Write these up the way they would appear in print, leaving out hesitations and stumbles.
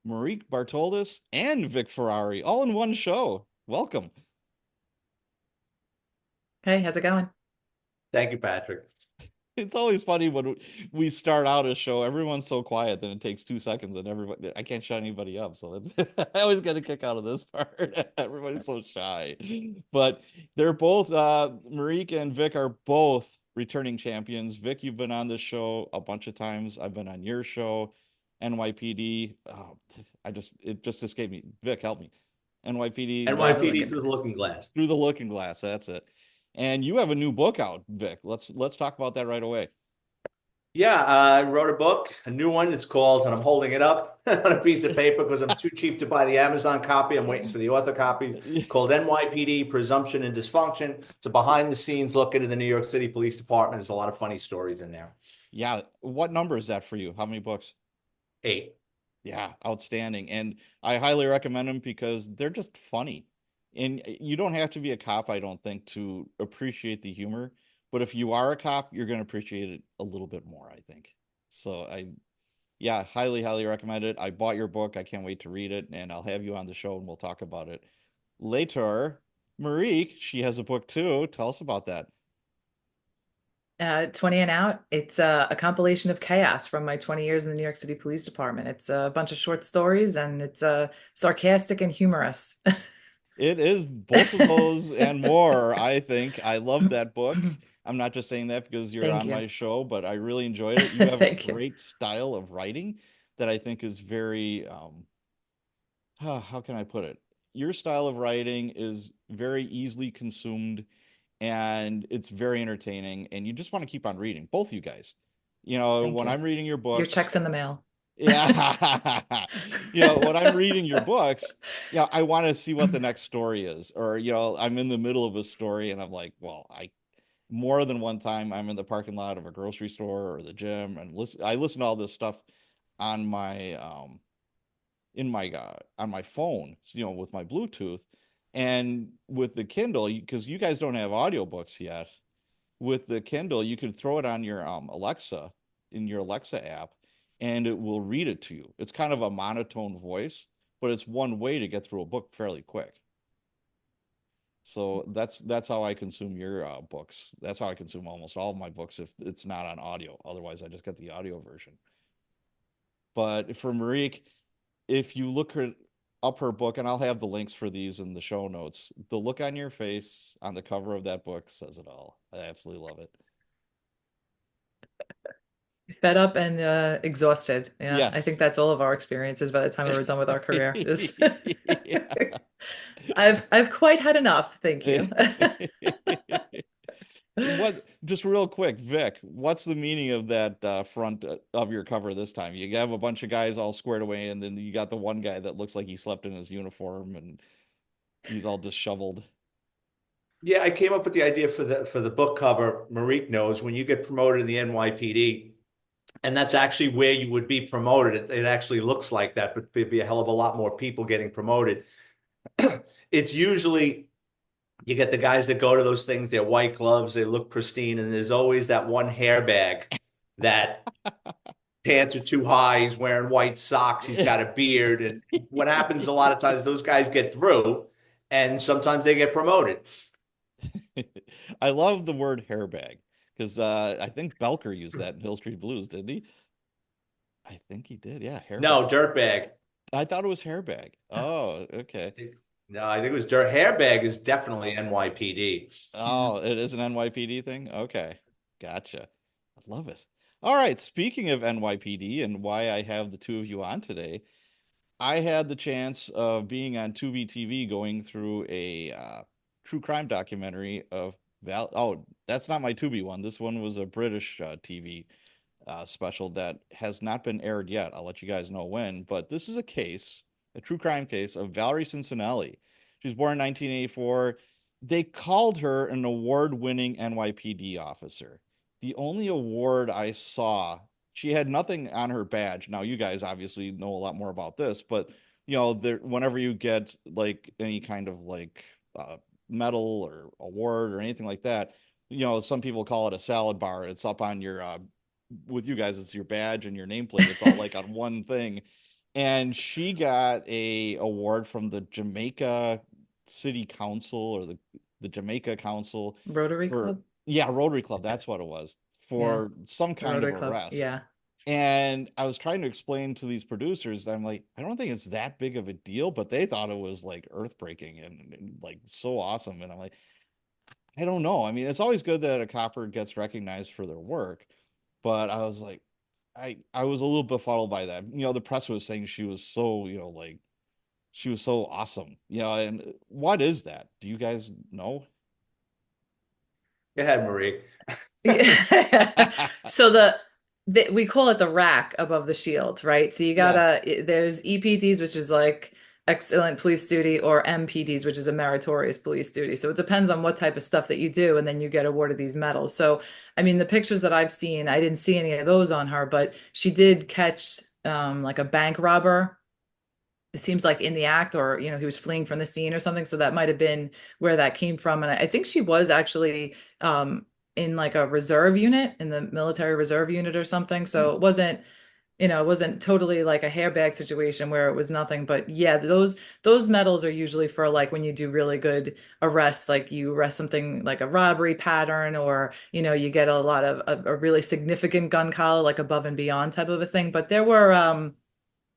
Marique Bartoldas and Vic Ferrari all in one show. Welcome. Hey, how's it going? Thank you, Patrick. It's always funny when we start out a show, everyone's so quiet, then it takes 2 seconds and everybody, I can't shut anybody up. So it's, I always get a kick out of this part. Everybody's so shy. But they're both, Marique and Vic are both returning champions. Vic, you've been on this show a bunch of times. I've been on your show, NYPD. Oh, it just escaped me. Vic, help me. NYPD, Through the NYPD looking through the glass. Looking Glass. Through the Looking Glass. That's it. And you have a new book out, Vic. Let's talk about that right away. Yeah, I wrote a book, a new one. It's called, and I'm holding it up on a piece of paper because I'm too cheap to buy the Amazon copy. I'm waiting for the author copies. Called NYPD Presumption and Dysfunction. It's a behind the scenes look into the New York City Police Department. There's a lot of funny stories in there. Yeah, what number is that for you? How many books? 8. Yeah, outstanding. And I highly recommend them because they're just funny. And you don't have to be a cop, I don't think, to appreciate the humor. But if you are a cop, you're going to appreciate it a little bit more, I think. So yeah, highly recommend it. I bought your book. I can't wait to read it, and I'll have you on the show and we'll talk about it later. Marique, she has a book too. Tell us about that. 20 and Out. It's a compilation of chaos from my 20 years in the New York City Police Department. It's a bunch of short stories and it's sarcastic and humorous. It is both of those and more, I think. I love that book. I'm not just saying that because you're Thank on you. my show, but I really enjoyed it. You have a Thank you. great style of writing that I think is very, how can I put it? Your style of writing is very easily consumed and it's very entertaining, and you just want to keep on reading, both you guys. Thank When you. I'm reading your Your books, check's in the mail. yeah. When I'm reading your books, I want to see what the next story is. Or, I'm in the middle of a story and I'm like, well, more than one time I'm in the parking lot of a grocery store or the gym and I listen to all this stuff on my on my phone, with my Bluetooth and with the Kindle, because you guys don't have audiobooks yet. With the Kindle, you can throw it on your Alexa in your Alexa app and it will read it to you. It's kind of a monotone voice, but it's one way to get through a book fairly quick. So that's how I consume your books. That's how I consume almost all of my books if it's not on audio. Otherwise, I just get the audio version. But for Marique, if you up her book, and I'll have the links for these in the show notes, the look on your face on the cover of that book says it all. I absolutely love it. Fed up and exhausted. Yeah, I think Yes. that's all of our experiences by the time we're done with our career. Is Yeah. I've quite had enough, thank you. What, just real quick, Vic, what's the meaning of that front of your cover this time? You have a bunch of guys all squared away, and then you got the one guy that looks like he slept in his uniform and he's all disheveled. Yeah, I came up with the idea for the book cover. Marique knows when you get promoted in the NYPD, and that's actually where you would be promoted. It actually looks like that, but there'd be a hell of a lot more people getting promoted. It's usually you get the guys that go to those things, they're white gloves, they look pristine, and there's always that one hairbag that pants are too high, he's wearing white socks, he's got a beard. And what happens a lot of times, those guys get through, and sometimes they get promoted. I love the word hairbag because I think Belker used that in Hill Street Blues, didn't he? I think he did. Yeah, No, hairbag. dirtbag. I thought it was hairbag. Oh, okay. No, I think it was dirt. Hairbag is definitely NYPD. Yeah. Oh, it is an NYPD thing? Okay. Gotcha. I love it. All right. Speaking of NYPD and why I have the two of you on today, I had the chance of being on Tubi TV going through a true crime documentary of Val. Oh, that's not my Tubi one. This one was a British TV special that has not been aired yet. I'll let you guys know when. But this is a true crime case of Valerie Cincinelli. She was born in 1984. They called her an award-winning NYPD officer. The only award I saw, she had nothing on her badge. Now, you guys obviously know a lot more about this, but whenever you get like any kind of like medal or award or anything like that, some people call it a salad bar. It's up on your with you guys, it's your badge and your nameplate. It's all like on one thing. and she got a award from the Jamaica City Council or the Jamaica Council Rotary for, Club. yeah, Rotary Club, that's what it was, Yeah, for some the kind of Rotary Club. arrest. Yeah. And I was trying to explain to these producers, I'm like, I don't think it's that big of a deal, but they thought it was like earth-breaking and like so awesome. And I'm like, I don't know. I mean, it's always good that a copper gets recognized for their work, but I was like, I was a little befuddled by that. You know, the press was saying she was so, like she was so awesome. And what is that? Do you guys know? Go ahead, Marie. Yeah. So we call it the rack above the shield, right? So you Yeah. gotta there's EPDs, which is like excellent police duty, or MPDs, which is a meritorious police duty. So it depends on what type of stuff that you do, and then you get awarded these medals. So I mean, the pictures that I've seen, I didn't see any of those on her, but she did catch like a bank robber. It seems like in the act, or he was fleeing from the scene or something, so that might have been where that came from. And I think she was actually in like a reserve unit, in the military reserve unit or something, so it wasn't totally like a hairbag situation where it was nothing. But yeah, those medals are usually for like when you do really good arrests, like you arrest something like a robbery pattern, or you get a lot of a really significant gun collar, like above and beyond type of a thing. But there were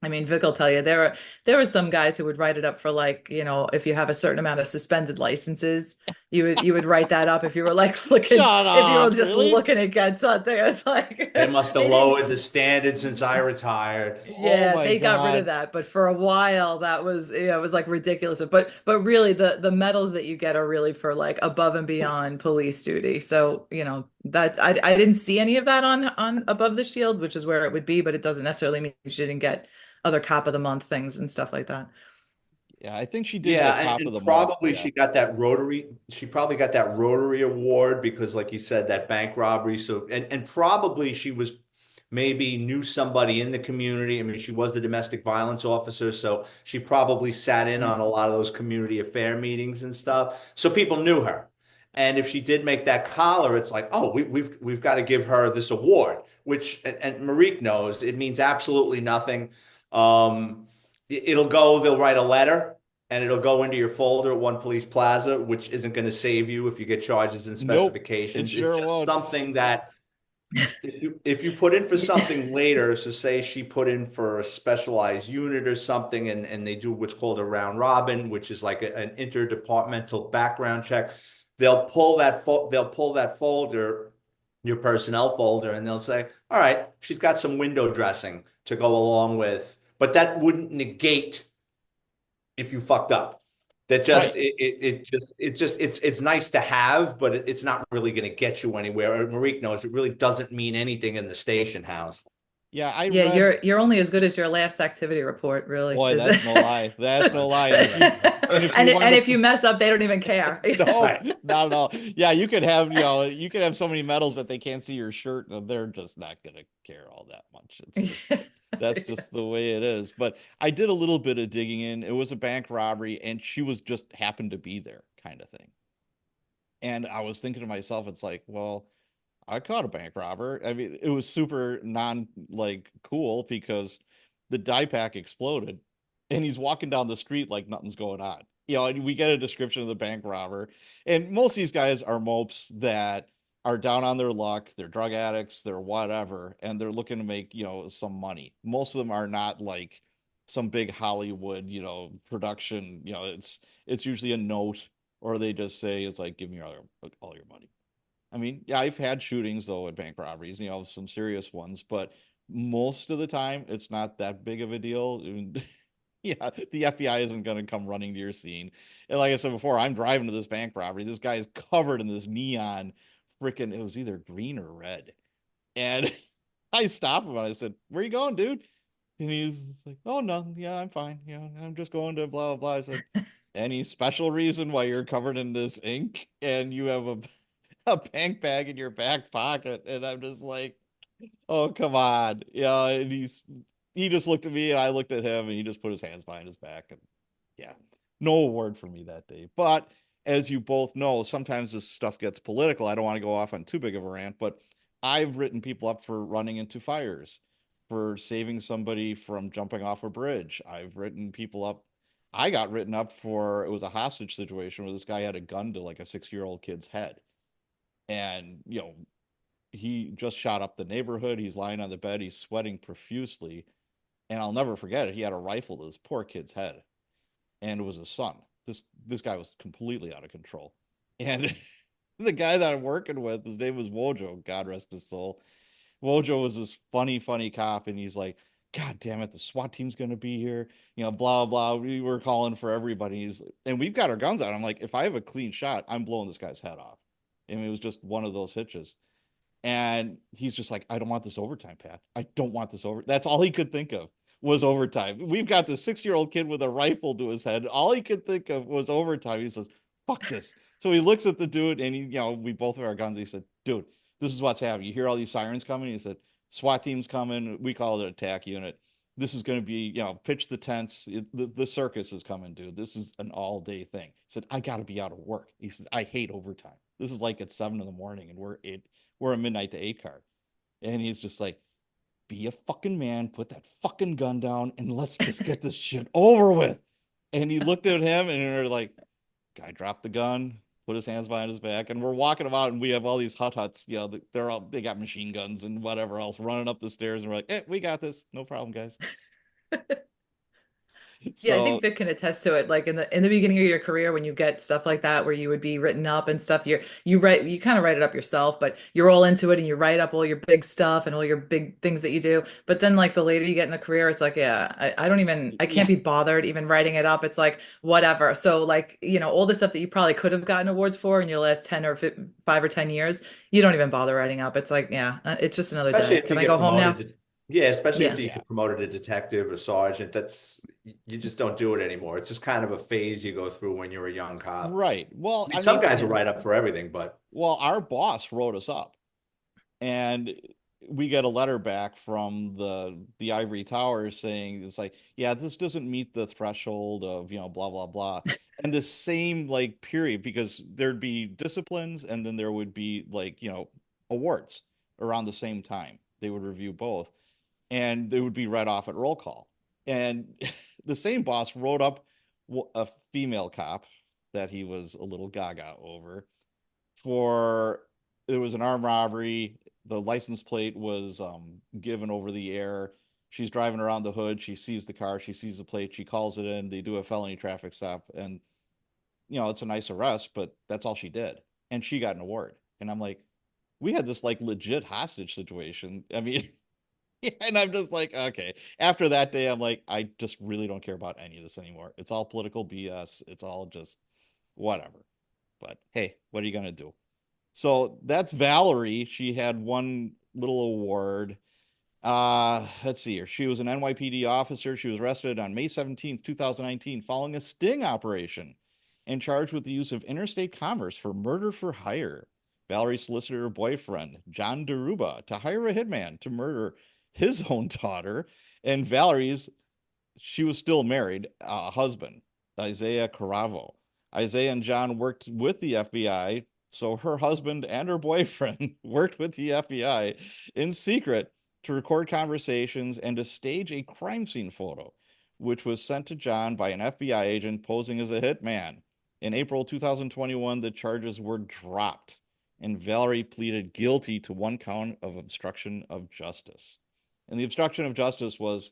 I mean, Vic will tell you there were some guys who would write it up for, like, if you have a certain amount of suspended licenses, you would write that up if you were like looking Shut if you were up, just really? looking to get something. It's like They must have they didn't. lowered the standard since I retired. Oh Yeah, my they got rid of God. that, but for a while that was, it was like ridiculous. But really, the medals that you get are really for like above and beyond police duty. So, that I didn't see any of that on above the shield, which is where it would be, but it doesn't necessarily mean you didn't get other cop of the month things and stuff like that. Yeah, I think she did Yeah, get cop of and the month. probably Yeah. she got that Rotary. She probably got that Rotary award because, like you said, that bank robbery. So, and probably she was maybe knew somebody in the community. I mean, she was the domestic violence officer, so she probably sat in on a lot of those community affair meetings and stuff. So people knew her. And if she did make that collar, it's like, oh, we've got to give her this award, which and Marique knows it means absolutely nothing. It'll go. They'll write a letter and it'll go into your folder at One Police Plaza, which isn't going to save you if you get charges and Nope, it specifications. It's sure just won't. something that if you put in for something later, so say she put in for a specialized unit or something, and they do what's called a round robin, which is like an interdepartmental background check. They'll pull that folder, your personnel folder, and they'll say, all right, she's got some window dressing to go along with, but that wouldn't negate if you fucked up. That just Right. it's nice to have, but it's not really going to get you anywhere. Marique knows it really doesn't mean anything in the station house. Yeah, I Yeah, read. you're only as good as your last activity report, really. Boy, Is that's no lie. That's no lie. And if you and if you and wind up if you mess up, they don't even care. no, Right. not at all. Yeah, you could have so many medals that they can't see your shirt, and they're just not gonna care all that much. It's just that's Yeah. just the way it is. But I did a little bit of digging in. It was a bank robbery, and she was just happened to be there, kind of thing. And I was thinking to myself, it's like, well, I caught a bank robber. I mean, it was super non like cool because the die pack exploded and he's walking down the street like nothing's going on. And we get a description of the bank robber. And most of these guys are mopes that are down on their luck. They're drug addicts, they're whatever, and they're looking to make, some money. Most of them are not like some big Hollywood, production. It's usually a note or they just say it's like give me all your money. I mean, yeah, I've had shootings though at bank robberies, some serious ones, but most of the time it's not that big of a deal. I mean, yeah, the FBI isn't going to come running to your scene. And like I said before, I'm driving to this bank robbery. This guy is covered in this neon freaking, it was either green or red. And I stopped him and I said, "Where you going, dude?" And he's like, "Oh, no, yeah, I'm fine. I'm just going to blah, blah, blah." I said, "Any special reason why you're covered in this ink and you have a bank bag in your back pocket?" And I'm just like, "Oh, come on." Yeah. And he just looked at me and I looked at him and he just put his hands behind his back. And yeah, no award for me that day. But as you both know, sometimes this stuff gets political. I don't want to go off on too big of a rant, but I've written people up for running into fires for saving somebody from jumping off a bridge. I've written people up. I got written up for, it was a hostage situation where this guy had a gun to like a 6-year-old kid's head. And, he just shot up the neighborhood. He's lying on the bed. He's sweating profusely. And I'll never forget it. He had a rifle to this poor kid's head, and it was his son. This guy was completely out of control. And the guy that I'm working with, his name was Wojo, God rest his soul. Wojo was this funny cop, and he's like, God damn it, the SWAT team's gonna be here, blah blah. We were calling for everybody. And we've got our guns out. I'm like, if I have a clean shot, I'm blowing this guy's head off. I mean, it was just one of those hitches. And he's just like, I don't want this overtime, Pat. I don't want this over. That's all he could think of was overtime. We've got this 6-year-old kid with a rifle to his head. All he could think of was overtime. He says, fuck this. So he looks at the dude, and we both have our guns. He said, dude, this is what's happening. You hear all these sirens coming? He said, SWAT team's coming. We call it an attack unit. This is going to be, pitch the tents. The circus is coming, dude. This is an all day thing. He said, I got to be out of work. He said, I hate overtime. This is like at 7 in the morning, and we're a midnight to 8 card. And he's just like, be a fucking man, put that fucking gun down, and let's just get this shit over with. And he looked at him, and they're like, guy dropped the gun, put his hands behind his back, and we're walking about, and we have all these huts, they got machine guns and whatever else running up the stairs, and we're like, we got this, no problem, guys. Yeah, I So think Vic can attest to it. Like in the beginning of your career, when you get stuff like that, where you would be written up and stuff, you kind of write it up yourself, but you're all into it and you write up all your big stuff and all your big things that you do. But then like the later you get in the career, it's like, yeah, I yeah, can't be bothered even writing it up. It's like whatever. So like, all the stuff that you probably could have gotten awards for in your last 10 or 5 or 10 years, you don't even bother writing up. It's like, yeah, it's just another Especially day. if you Can I get go home promoted now? to, yeah, especially if Yeah. you yeah, get promoted to detective or sergeant. That's, you just don't do it anymore. It's just kind of a phase you go through when you're a young cop. right. Well, I mean, I some mean, guys will Yeah. write up for everything, but our boss wrote us up, and we get a letter back from the ivory tower saying, it's like, yeah, this doesn't meet the threshold of, blah blah blah. And the same like period, because there'd be disciplines, and then there would be like, awards around the same time. They would review both, and they would be read off at roll call. And the same boss wrote up a female cop that he was a little gaga over, for, it was an armed robbery. The license plate was given over the air. She's driving around the hood. She sees the car. She sees the plate. She calls it in. They do a felony traffic stop, and it's a nice arrest, but that's all she did. And she got an award. And I'm like, we had this like legit hostage situation. I mean, and I'm just like, okay. After that day, I'm like, I just really don't care about any of this anymore. It's all political BS. It's all just whatever. But hey, what are you gonna do? So that's Valerie. She had one little award. Let's see here. She was an NYPD officer. She was arrested on May 17th, 2019, following a sting operation and charged with the use of interstate commerce for murder for hire. Valerie solicited her boyfriend, John Deruba, to hire a hitman to murder his own daughter, and Valerie's, she was still married, husband, Isaiah Caravo. Isaiah and John worked with the FBI, so her husband and her boyfriend worked with the FBI in secret to record conversations and to stage a crime scene photo, which was sent to John by an FBI agent posing as a hitman. In April 2021, the charges were dropped, and Valerie pleaded guilty to one count of obstruction of justice. And the obstruction of justice was,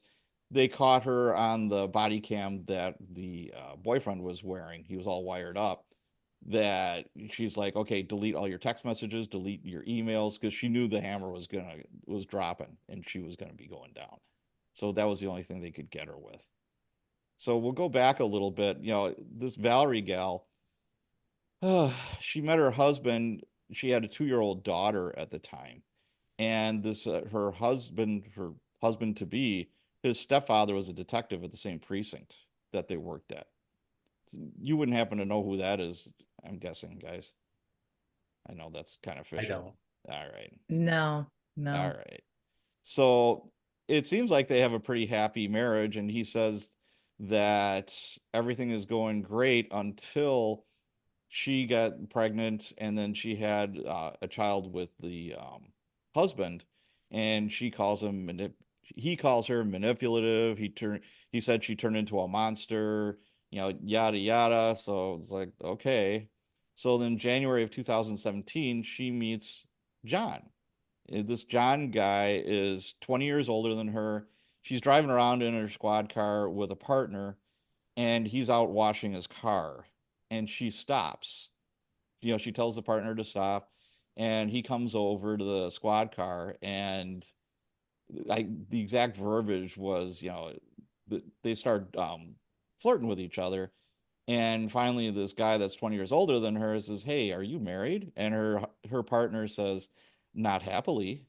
they caught her on the body cam that the boyfriend was wearing. He was all wired up. That she's like, okay, delete all your text messages, delete your emails, because she knew the hammer was dropping, and she was gonna be going down. So that was the only thing they could get her with. So we'll go back a little bit. This Valerie gal, she met her husband. She had a 2-year-old daughter at the time, and this her husband to be, his stepfather was a detective at the same precinct that they worked at. You wouldn't happen to know who that is, I'm guessing, guys. I know that's kind of I fishy. don't. All right. No, All no. right. So it seems like they have a pretty happy marriage, and he says that everything is going great until she got pregnant, and then she had a child with the husband, and she calls him he calls her manipulative. He said she turned into a monster, yada yada. So it's like, okay. So then January of 2017, she meets John. This John guy is 20 years older than her. She's driving around in her squad car with a partner, and he's out washing his car, and she stops. She tells the partner to stop, and he comes over to the squad car, and the exact verbiage was, they start flirting with each other. And finally, this guy that's 20 years older than her says, "Hey, are you married?" And her partner says, "Not happily."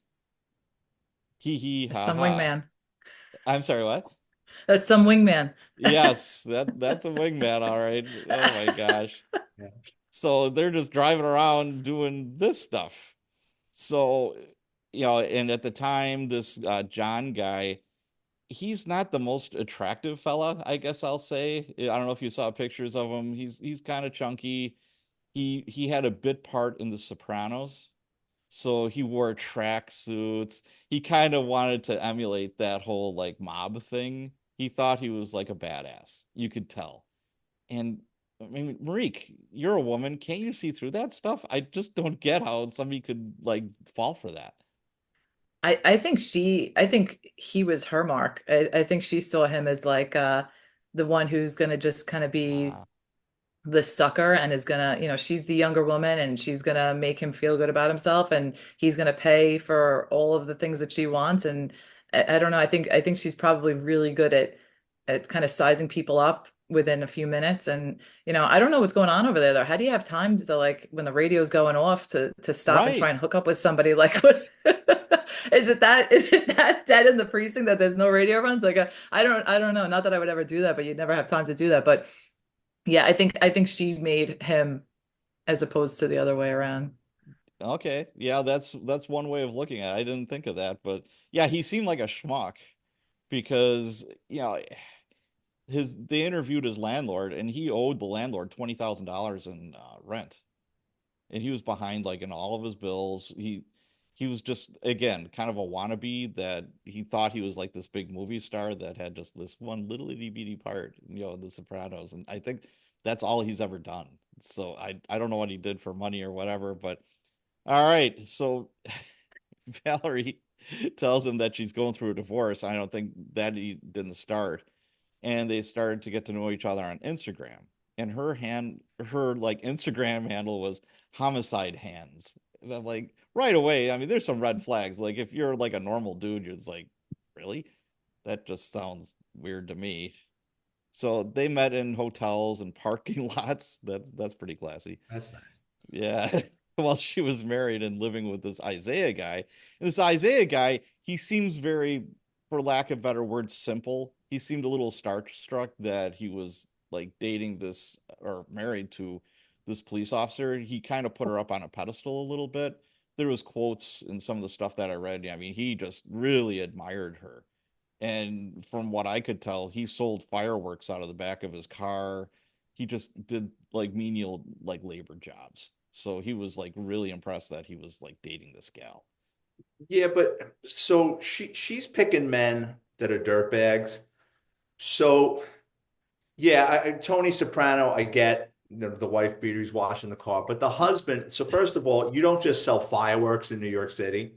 Hee hee That's ha some ha. wingman. I'm sorry, what? That's some wingman. Yes, that's a wingman, all right. Oh my gosh. Yeah. So they're just driving around doing this stuff. So, and at the time, this John guy, he's not the most attractive fella, I guess I'll say. I don't know if you saw pictures of him. He's kind of chunky. He had a bit part in The Sopranos. So he wore track suits. He kind of wanted to emulate that whole like mob thing. He thought he was like a badass. You could tell. And I mean, Marique, you're a woman. Can't you see through that stuff? I just don't get how somebody could like fall for that. I think he was her mark. I think she saw him as like the one who's gonna just kind of be Ah, the sucker and is gonna, she's the younger woman and she's gonna make him feel good about himself and he's gonna pay for all of the things that she wants. And I don't know, I think she's probably really good at kind of sizing people up within a few minutes. And I don't know what's going on over there though. How do you have time to like when the radio's going off to stop and try right. and hook up with somebody? Like what is it that dead in the precinct that there's no radio runs? Like I don't know. Not that I would ever do that, but you'd never have time to do that. But yeah, I think she made him as opposed to the other way around. Okay. Yeah, that's one way of looking at it. I didn't think of that, but yeah, he seemed like a schmuck because, they interviewed his landlord and he owed the landlord $20,000 in rent. And he was behind like in all of his bills. He was just again kind of a wannabe that he thought he was like this big movie star that had just this one little itty bitty part, in The Sopranos. And I think that's all he's ever done. So I don't know what he did for money or whatever, but all right. So Valerie tells him that she's going through a divorce. I don't think that he didn't start. And they started to get to know each other on Instagram. And her like Instagram handle was homicide hands. And I'm like, right away, I mean, there's some red flags. Like if you're like a normal dude, you're just like, really? That just sounds weird to me. So they met in hotels and parking lots. That's pretty classy. That's nice. Yeah. While she was married and living with this Isaiah guy. And this Isaiah guy, he seems very, for lack of better words, simple. He seemed a little starstruck that he was like dating this or married to this police officer. He kind of put her up on a pedestal a little bit. There was quotes in some of the stuff that I read. I mean, he just really admired her. And from what I could tell, he sold fireworks out of the back of his car. He just did like menial like labor jobs. So he was like really impressed that he was like dating this gal. Yeah, but so she's picking men that are dirtbags. So yeah, Tony Soprano, I get the wife beater, he's washing the car, but the husband. So first of all, you don't just sell fireworks in New York City.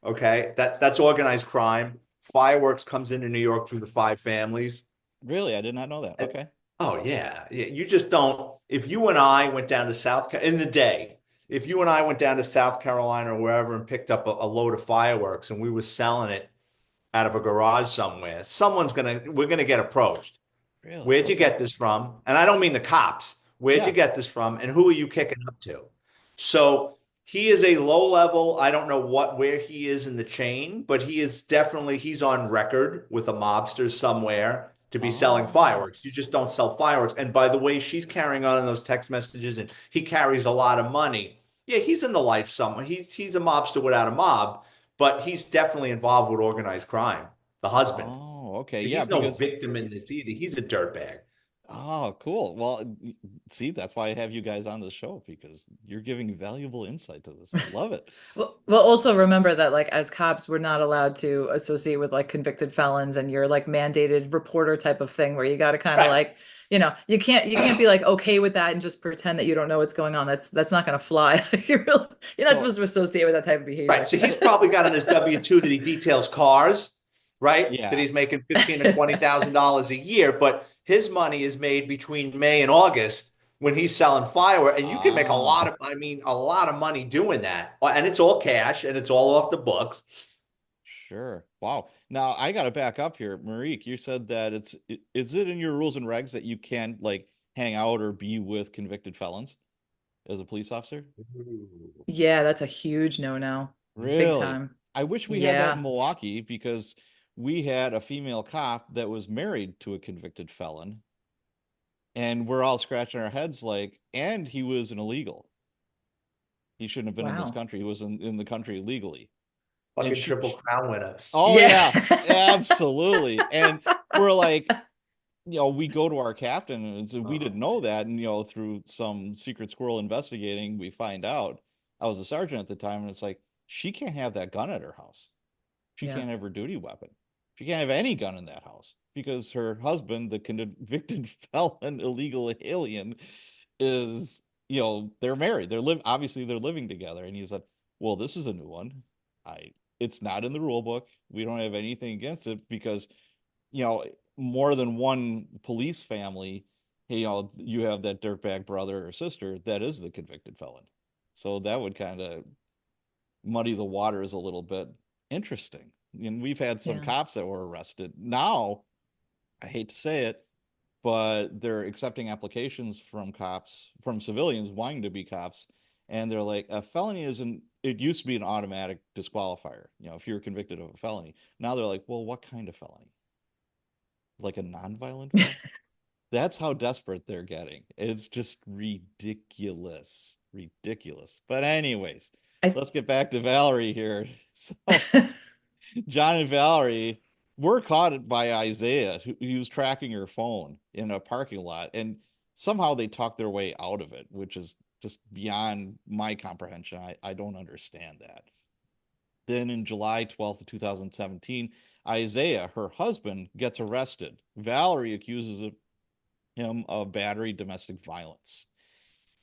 Okay, that's organized crime. Fireworks comes into New York through the five families. Really? I did not know that. And- Okay. oh yeah, yeah. You just don't. If you and I went down to in the day, if you and I went down to South Carolina or wherever and picked up a load of fireworks and we were selling it out of a garage somewhere, we're gonna get approached. Really? Where'd you Okay. get this from? And I don't mean the cops. Where'd you Yeah. get this from? And who are you kicking up to? So he is a low level. I don't know where he is in the chain, but he's on record with a mobster somewhere to be selling Oh. fireworks. You just don't sell fireworks. And by the way, she's carrying on in those text messages and he carries a lot of money. Yeah, he's in the life somewhere. He's a mobster without a mob, but he's definitely involved with organized crime. The husband. Oh, okay. Yeah, He's no because victim in this either. He's a dirtbag. Oh, cool. Well, see, that's why I have you guys on the show because you're giving valuable insight to this. I love it. Well, also remember that like as cops, we're not allowed to associate with like convicted felons and you're like mandated reporter type of thing where you got to kind of Right. like, you can't be like okay with that and just pretend that you don't know what's going on. That's not going to fly. You're not So, supposed to associate with that type of Right. behavior. So he's probably got on his W-2 that he details cars, right? That yeah. he's making 15 or $20,000 a year, but his money is made between May and August when he's selling fireworks. And you can make a Ah, lot of, I mean, a lot of money doing that. And it's all cash and it's all off the books. sure. Wow. Now I got to back up here. Marique, you said that is it in your rules and regs that you can't like hang out or be with convicted felons as a police officer? Yeah, that's a huge no-no. Big Really? time. I wish we had that in Yeah. Milwaukee because we had a female cop that was married to a convicted felon, and we're all scratching our heads like, and he was an illegal. He shouldn't have been in this Wow. country. He was in the country illegally. And Fucking triple crown winner. oh Yeah. yeah, absolutely. And we're like, we go to our captain and so we didn't know that. And, through some secret squirrel investigating, we find out I was a sergeant at the time. And it's like, she can't have that gun at her house. She Yeah. can't have her duty weapon. She can't have any gun in that house because her husband, the convicted felon, illegal alien, is, they're married. Obviously they're living together. And he's like, well, this is a new one. I, it's not in the rule book. We don't have anything against it because, you know, more than one police family, you have that dirtbag brother or sister that is the convicted felon. So that would kind of muddy the waters a little bit. Interesting. And we've had some Yeah. cops that were arrested. Now, I hate to say it, but they're accepting applications from cops, from civilians wanting to be cops. And they're like, a felony isn't, it used to be an automatic disqualifier, if you're convicted of a felony. Now they're like, well, what kind of felony? Like a nonviolent felony? That's how desperate they're getting. It's just ridiculous. Ridiculous. But anyways, I let's get back to Valerie here. So John and Valerie were caught by Isaiah, who was tracking her phone in a parking lot, and somehow they talked their way out of it, which is just beyond my comprehension. I don't understand that. Then in July 12th of 2017, Isaiah, her husband, gets arrested. Valerie accuses him of battery domestic violence.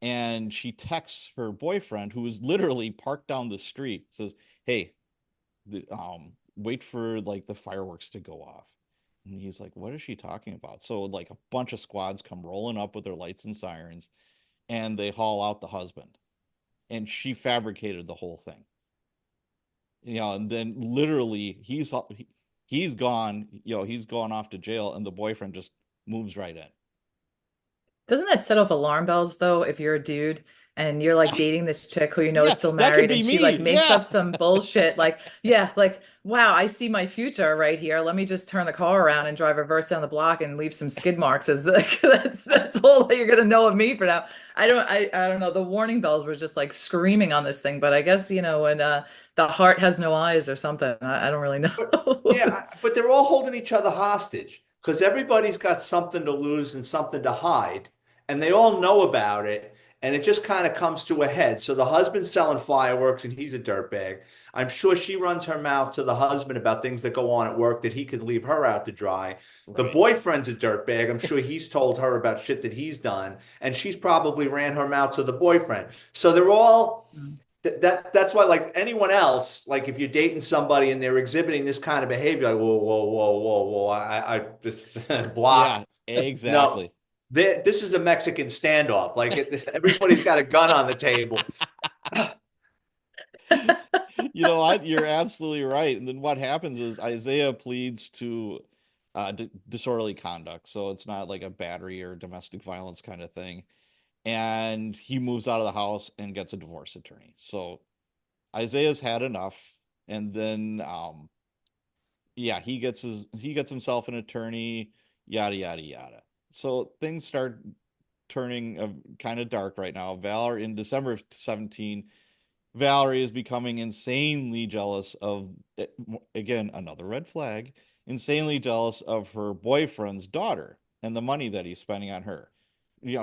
And she texts her boyfriend, who is literally parked down the street, says, hey, wait for like the fireworks to go off. And he's like, what is she talking about? So like a bunch of squads come rolling up with their lights and sirens and they haul out the husband. And she fabricated the whole thing. And then literally he's gone, he's gone off to jail and the boyfriend just moves right in. Doesn't that set off alarm bells though if you're a dude and you're like dating this chick who you know is Yeah, still that could married be and she like me. makes Yeah. up some bullshit like yeah like wow I see my future right here, let me just turn the car around and drive reverse down the block and leave some skid marks as like that's all that you're gonna know of me for now. I don't know, the warning bells were just like screaming on this thing, but I guess when the heart has no eyes or something, I don't really But know. yeah, but they're all holding each other hostage because everybody's got something to lose and something to hide, and they all know about it. And it just kind of comes to a head. So the husband's selling fireworks and he's a dirtbag. I'm sure she runs her mouth to the husband about things that go on at work that he could leave her out to dry. The Right. boyfriend's a dirtbag. I'm sure he's told her about shit that he's done, and she's probably ran her mouth to the boyfriend. So they're all that's why, like anyone else, like if you're dating somebody and they're exhibiting this kind of behavior, like whoa, I this block. Yeah, No, exactly. this is a Mexican standoff. Like everybody's got a gun on the table. You're absolutely right. And then what happens is Isaiah pleads to disorderly conduct. So it's not like a battery or domestic violence kind of thing. And he moves out of the house and gets a divorce attorney. So Isaiah's had enough. And then yeah, he gets himself an attorney, yada yada yada. So things start turning kind of dark right now. Valor in December of 17, Valerie is becoming insanely jealous of, again, another red flag, insanely jealous of her boyfriend's daughter. and the money that he's spending on her.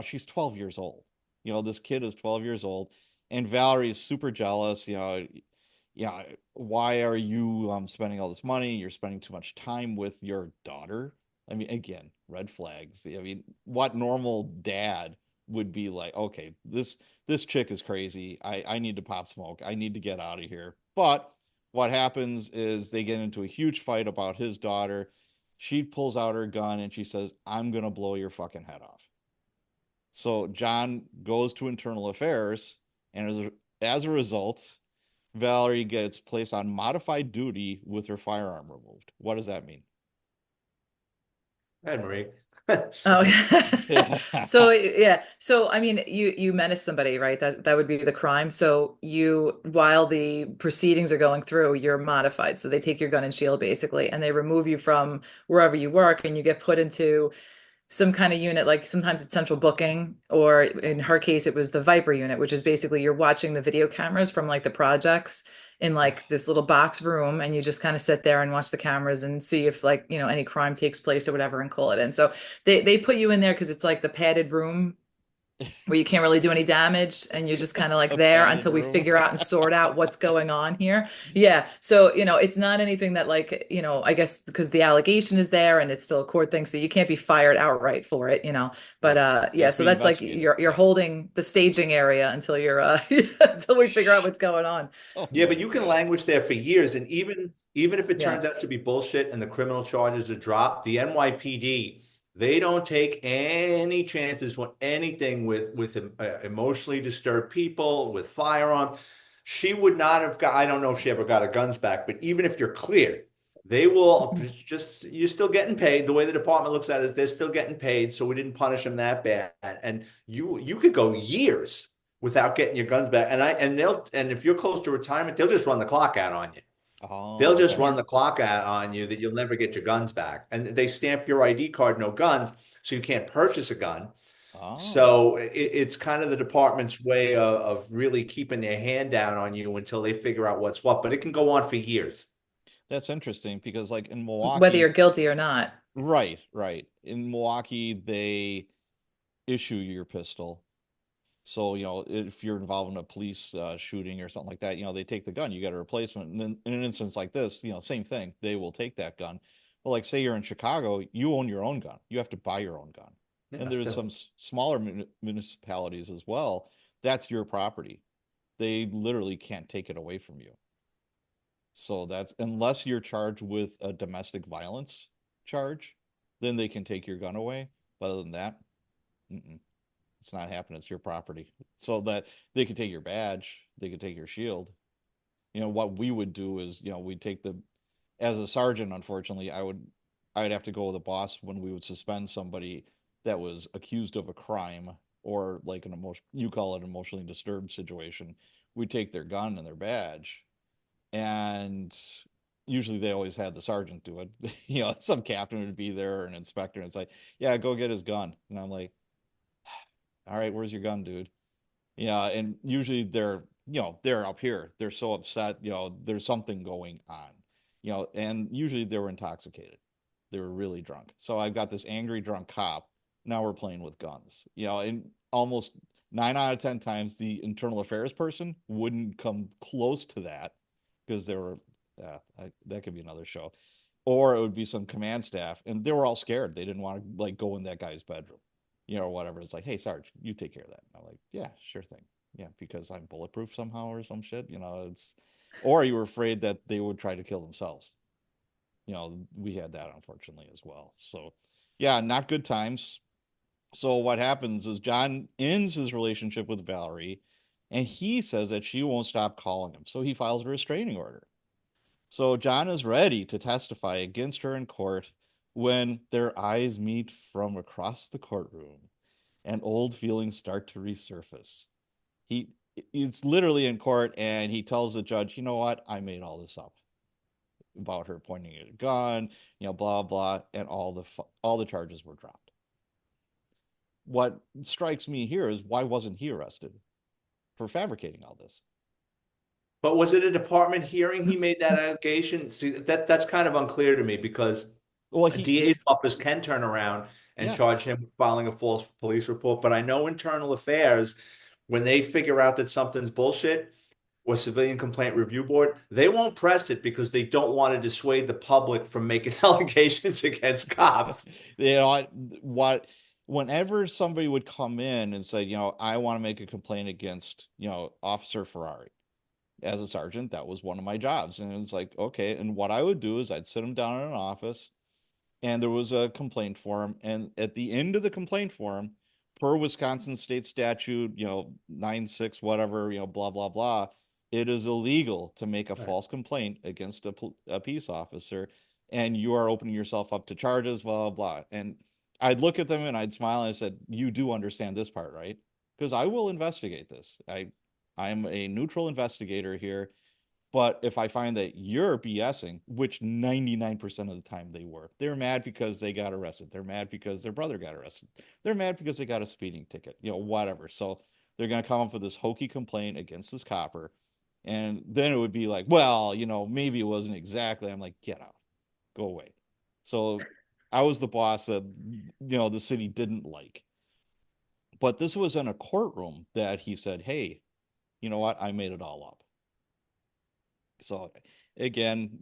She's 12 years old. This kid is 12 years old, and Valerie is super jealous. Yeah, why are you spending all this money? You're spending too much time with your daughter. I mean, again, red flags. I mean, what normal dad would be like, okay, this chick is crazy. I need to pop smoke. I need to get out of here. But what happens is they get into a huge fight about his daughter. She pulls out her gun and she says, I'm gonna blow your fucking head off. So John goes to internal affairs, and as a result, Valerie gets placed on modified duty with her firearm removed. What does that mean? Hey, Marie. Oh, Yeah. so yeah. So I mean, you menace somebody, right? That would be the crime. So you, while the proceedings are going through, you're modified. So they take your gun and shield basically, and they remove you from wherever you work, and you get put into some kind of unit, like sometimes it's central booking, or in her case, it was the Viper unit, which is basically you're watching the video cameras from like the projects in like this little box room, and you just kind of sit there and watch the cameras and see if like, any crime takes place or whatever and call it in. So they put you in there because it's like the padded room where you can't really do any damage and you're just kind of like A there padded until we room. figure out and sort out what's going on here. Yeah. So, it's not anything that like, I guess because the allegation is there and it's still a court thing, so you can't be fired outright for it. But Right. It yeah, has to so be that's like investigated. you're holding the staging area until you're until we figure out what's going on. Oh Yeah, my but you can God. languish there for years, and even if it Yeah. turns out to be bullshit and the criminal charges are dropped, the NYPD, they don't take any chances with anything with emotionally disturbed people with firearms. She would not have got. I don't know if she ever got her guns back, but even if you're cleared, they will just you're still getting paid. The way the department looks at it is they're still getting paid, so we didn't punish them that bad, and you could go years without getting your guns back. And if you're close to retirement, they'll just run the clock out on you. They'll Oh, just okay. run Yeah. the clock out on you that you'll never get your guns back. And they stamp your ID card, no guns, so you can't purchase a gun. Oh, So it's kind of the department's way of really keeping their hand down on you until they figure out what's what. But it can go on for years. that's interesting because like in Whether you're Milwaukee, guilty or not. right, right. In Milwaukee, they issue your pistol. So, if you're involved in a police shooting or something like that, they take the gun, you get a replacement. And then in an instance like this, same thing, they will take that gun. Well, like say you're in Chicago, you own your own gun. You have to buy your own gun. Yeah, And there's still. some smaller municipalities as well. That's your property. They literally can't take it away from you. So that's unless you're charged with a domestic violence charge, then they can take your gun away. But other than that, mm-mm. It's not happening. It's your property. So that they could take your badge, they could take your shield. What we would do is, we'd take as a sergeant, unfortunately, I'd have to go with a boss when we would suspend somebody that was accused of a crime or like you call it emotionally disturbed situation. We'd take their gun and their badge, and usually they always had the sergeant do it. Some captain would be there or an inspector, and it's like, yeah, go get his gun. And I'm like, all right, where's your gun, dude? Yeah, and usually they're up here. They're so upset, there's something going on. And usually they were intoxicated. They were really drunk. So I've got this angry drunk cop. Now we're playing with guns. And almost 9 out of 10 times the internal affairs person wouldn't come close to that because they were that could be another show. Or it would be some command staff and they were all scared. They didn't want to like go in that guy's bedroom, or whatever. It's like, hey, Sarge, you take care of that. And I'm like, yeah, sure thing. Yeah, because I'm bulletproof somehow or some shit. Or you were afraid that they would try to kill themselves. We had that unfortunately as well. So, yeah, not good times. So what happens is John ends his relationship with Valerie, and he says that she won't stop calling him. So he files a restraining order. So John is ready to testify against her in court when their eyes meet from across the courtroom and old feelings start to resurface. He it's literally in court and he tells the judge, you know what? I made all this up about her pointing at a gun, blah blah, and all the charges were dropped. What strikes me here is why wasn't he arrested for fabricating all this? But was it a department hearing he made that allegation? See, that's kind of unclear to me because Well, A he DA's office can turn around and yeah. charge him with filing a false police report. But I know internal affairs, when they figure out that something's bullshit, or civilian complaint review board, they won't press it because they don't want to dissuade the public from making allegations against cops. You know what whenever somebody would come in and say, I want to make a complaint against, Officer Ferrari as a sergeant, that was one of my jobs. And it's like, okay. And what I would do is I'd sit him down in an office and there was a complaint form. And at the end of the complaint form, per Wisconsin state statute, 96, whatever, blah, blah, blah, it is illegal to make a Right. false complaint against a peace officer. And you are opening yourself up to charges, blah, blah, blah. And I'd look at them and I'd smile and I said, you do understand this part, right? Because I will investigate this. I'm a neutral investigator here. But if I find that you're BSing, which 99% of the time they're mad because they got arrested. They're mad because their brother got arrested. They're mad because they got a speeding ticket, whatever. So they're going to come up with this hokey complaint against this copper. And then it would be like, well, maybe it wasn't exactly. I'm like, get out, go away. So I was the boss that, the city didn't like. But this was in a courtroom that he said, hey, you know what? I made it all up. So again,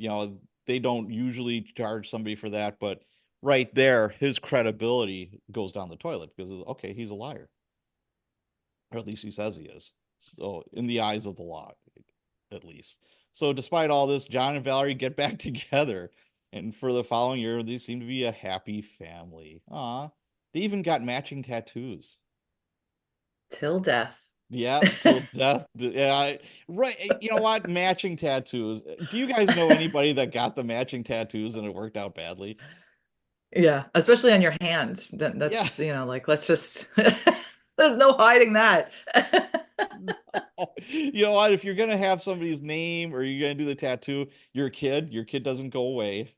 they don't usually charge somebody for that, but right there, his credibility goes down the toilet because okay, he's a liar, or at least he says he is. So in the eyes of the law, at least. So despite all this, John and Valerie get back together, and for the following year, they seem to be a happy family. Aw, they even got matching tattoos. Till death. Yeah, till death. Yeah, right. You know what? Matching tattoos. Do you guys know anybody that got the matching tattoos and it worked out badly? Yeah, especially on your hand. Yeah. That's, like let's just there's no hiding that. You know what? If you're gonna have somebody's name or you're gonna do the tattoo, your kid doesn't go away.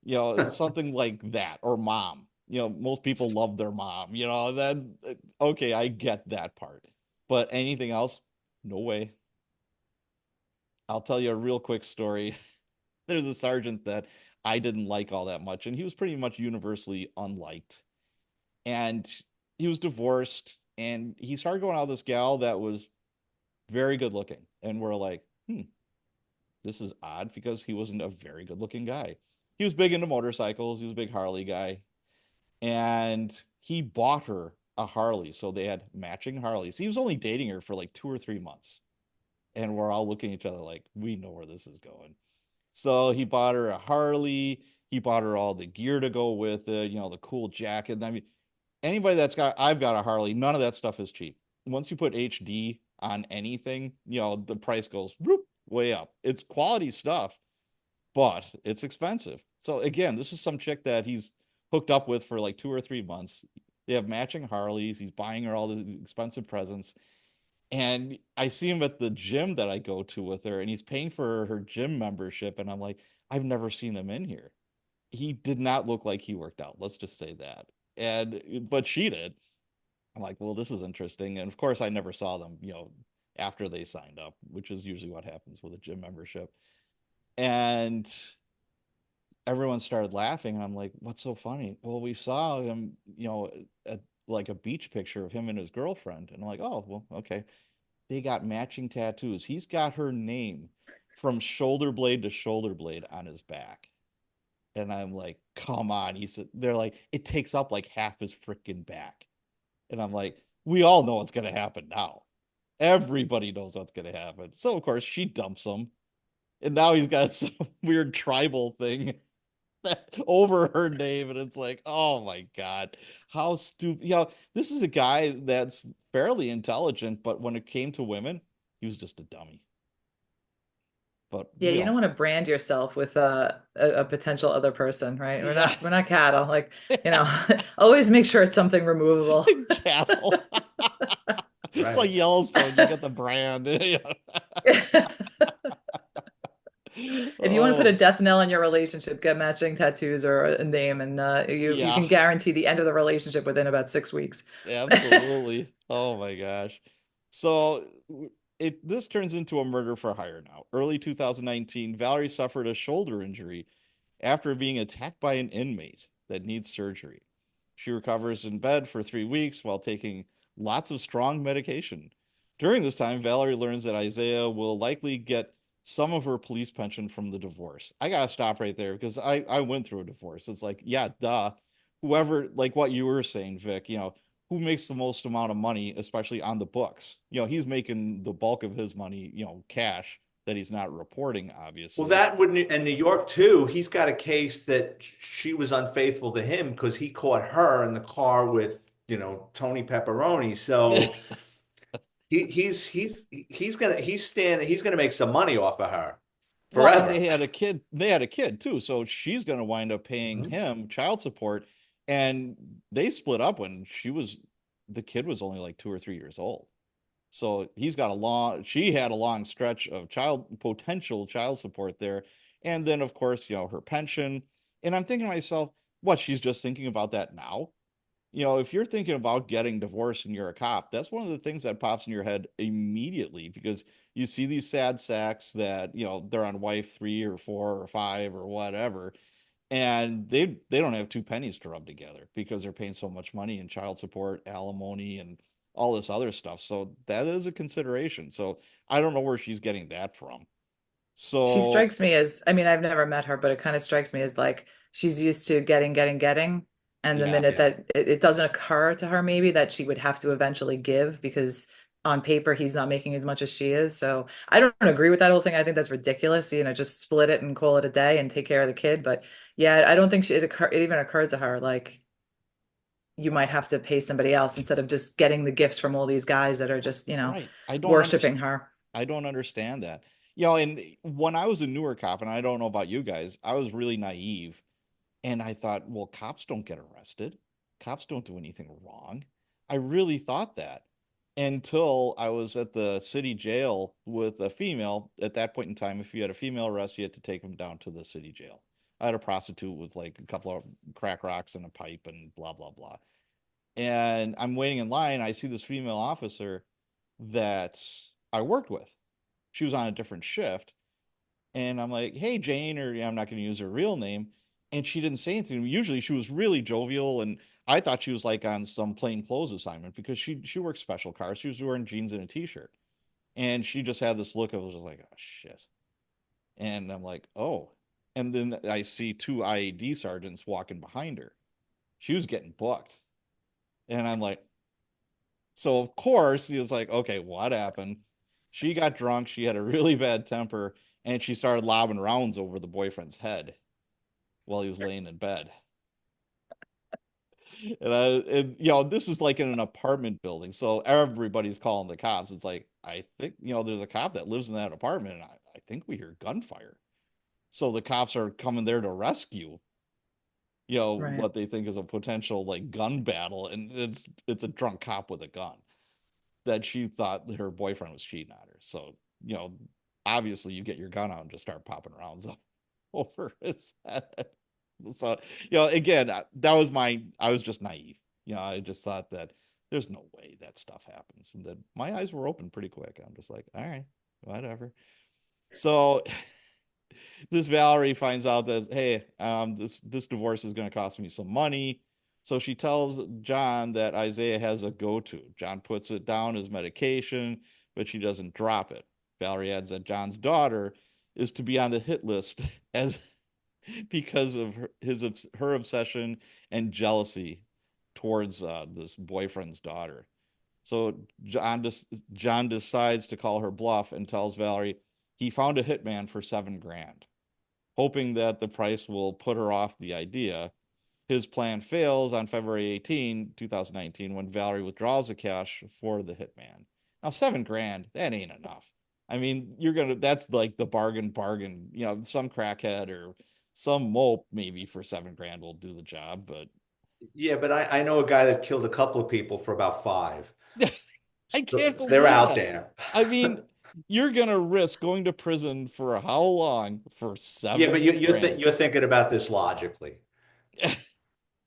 It's something like that. Or mom. Most people love their mom. Then okay, I get that part. But anything else, no way. I'll tell you a real quick story. There's a sergeant that I didn't like all that much, and he was pretty much universally unliked. And he was divorced, and he started going out with this gal that was very good looking. And we're like, this is odd because he wasn't a very good looking guy. He was big into motorcycles, he was a big Harley guy, and he bought her a Harley. So they had matching Harleys. He was only dating her for like 2 or 3 months. And we're all looking at each other like, we know where this is going. So he bought her a Harley. He bought her all the gear to go with it, the cool jacket. I mean, anybody I've got a Harley, none of that stuff is cheap. Once you put HD on anything, the price goes whoop, way up. It's quality stuff, but it's expensive. So again, this is some chick that he's hooked up with for like 2 or 3 months. They have matching Harleys. He's buying her all these expensive presents. And I see him at the gym that I go to with her, and he's paying for her gym membership. And I'm like, I've never seen him in here. He did not look like he worked out. Let's just say that. But she did. I'm like, well, this is interesting. And of course, I never saw them, after they signed up, which is usually what happens with a gym membership. And everyone started laughing. And I'm like, what's so funny? Well, we saw him, at like a beach picture of him and his girlfriend. And I'm like, oh, well, okay. They got matching tattoos. He's got her name from shoulder blade to shoulder blade on his back. And I'm like, come on. They're like, it takes up like half his freaking back. And I'm like, we all know what's gonna happen now. Everybody knows what's gonna happen. So of course she dumps him. And now he's got some weird tribal thing over her name. And it's like, oh my God, how stupid. This is a guy that's fairly intelligent, but when it came to women, he was just a dummy. But Yeah, you don't want to brand yourself with a potential other person, right? We're yeah. not we're not cattle. Like, always make sure it's something removable. Cattle. It's Right. like Yellowstone. You get the brand. If you want to put a Oh, death knell in your relationship, get matching tattoos or a name, and you yeah, can guarantee the end of the relationship within about 6 weeks. absolutely. Oh my gosh. So this turns into a murder for hire now. Early 2019, Valerie suffered a shoulder injury, after being attacked by an inmate that needs surgery. She recovers in bed for 3 weeks while taking lots of strong medication. During this time, Valerie learns that Isaiah will likely get some of her police pension from the divorce. I gotta stop right there because I went through a divorce. It's like, yeah, duh. Whoever, like what you were saying, Vic, who makes the most amount of money, especially on the books? He's making the bulk of his money, cash that he's not reporting, Well, obviously. that would in New York too. He's got a case that she was unfaithful to him because he caught her in the car with, Tony Pepperoni. So he's gonna make some money off of her Well, and forever. they had a kid too, so she's going to wind up paying Mhm. him child support, and they split up when the kid was only like 2 or 3 years old. So she had a long stretch of potential child support there. And then, of course, her pension. And I'm thinking to myself, what, she's just thinking about that now? If you're thinking about getting divorced and you're a cop, that's one of the things that pops in your head immediately because you see these sad sacks that, they're on wife 3 or 4 or 5 or whatever, and they don't have two pennies to rub together because they're paying so much money in child support, alimony, and all this other stuff. So that is a consideration. So I don't know where she's getting that from. She So strikes me as, I mean, I've never met her, but it kind of strikes me as like she's used to getting, getting, getting. And the yeah, minute Yeah. that it doesn't occur to her, maybe that she would have to eventually give because on paper he's not making as much as she is. So I don't agree with that whole thing. I think that's ridiculous. Just split it and call it a day and take care of the kid. But yeah, I don't think it even occurred to her like you might have to pay somebody else instead of just getting the gifts from all these guys that are just, right. worshiping her. I don't understand that. And when I was a newer cop, and I don't know about you guys, I was really naive. And I thought, well, cops don't get arrested. Cops don't do anything wrong. I really thought that until I was at the city jail with a female. At that point in time, if you had a female arrest, you had to take them down to the city jail. I had a prostitute with like a couple of crack rocks and a pipe and blah, blah, blah. And I'm waiting in line. I see this female officer that I worked with. She was on a different shift. And I'm like, hey, Jane, or I'm not going to use her real name. And she didn't say anything. Usually she was really jovial. And I thought she was like on some plain clothes assignment because she works special cars. She was wearing jeans and a t-shirt. And she just had this look of just like, oh, shit. And I'm like, oh. And then I see two IAD sergeants walking behind her. She was getting booked. And I'm like, so of course he was like, okay, what happened? She got drunk. She had a really bad temper, and she started lobbing rounds over the boyfriend's head while he was laying in bed. And this is like in an apartment building, so everybody's calling the cops. It's like I think there's a cop that lives in that apartment, and I think we hear gunfire. So the cops are coming there to rescue. Right. What they think is a potential like gun battle, and it's a drunk cop with a gun that she thought her boyfriend was cheating on her. So, you know, obviously you get your gun out and just start popping rounds over his head. So, again, I was just naive. I just thought that there's no way that stuff happens. And then my eyes were open pretty quick. I'm just like, all right, whatever. So this Valerie finds out that, hey, this divorce is going to cost me some money. So she tells John that Isaiah has a go-to. John puts it down as medication, but she doesn't drop it. Valerie adds that John's daughter is to be on the hit list as because of her obsession and jealousy towards this boyfriend's daughter. So John decides to call her bluff and tells Valerie he found a hitman for 7 grand, hoping that the price will put her off the idea. His plan fails on February 18, 2019, when Valerie withdraws the cash for the hitman. Now, 7 grand, that ain't enough. I mean, that's like the bargain. Some crackhead or some mope maybe for 7 grand will do the job, but Yeah, but I know a guy that killed a couple of people for about five. I So can't they're believe out that. there. I mean, you're gonna risk going to prison for how long for Yeah, seven but grand? you're thinking about this logically.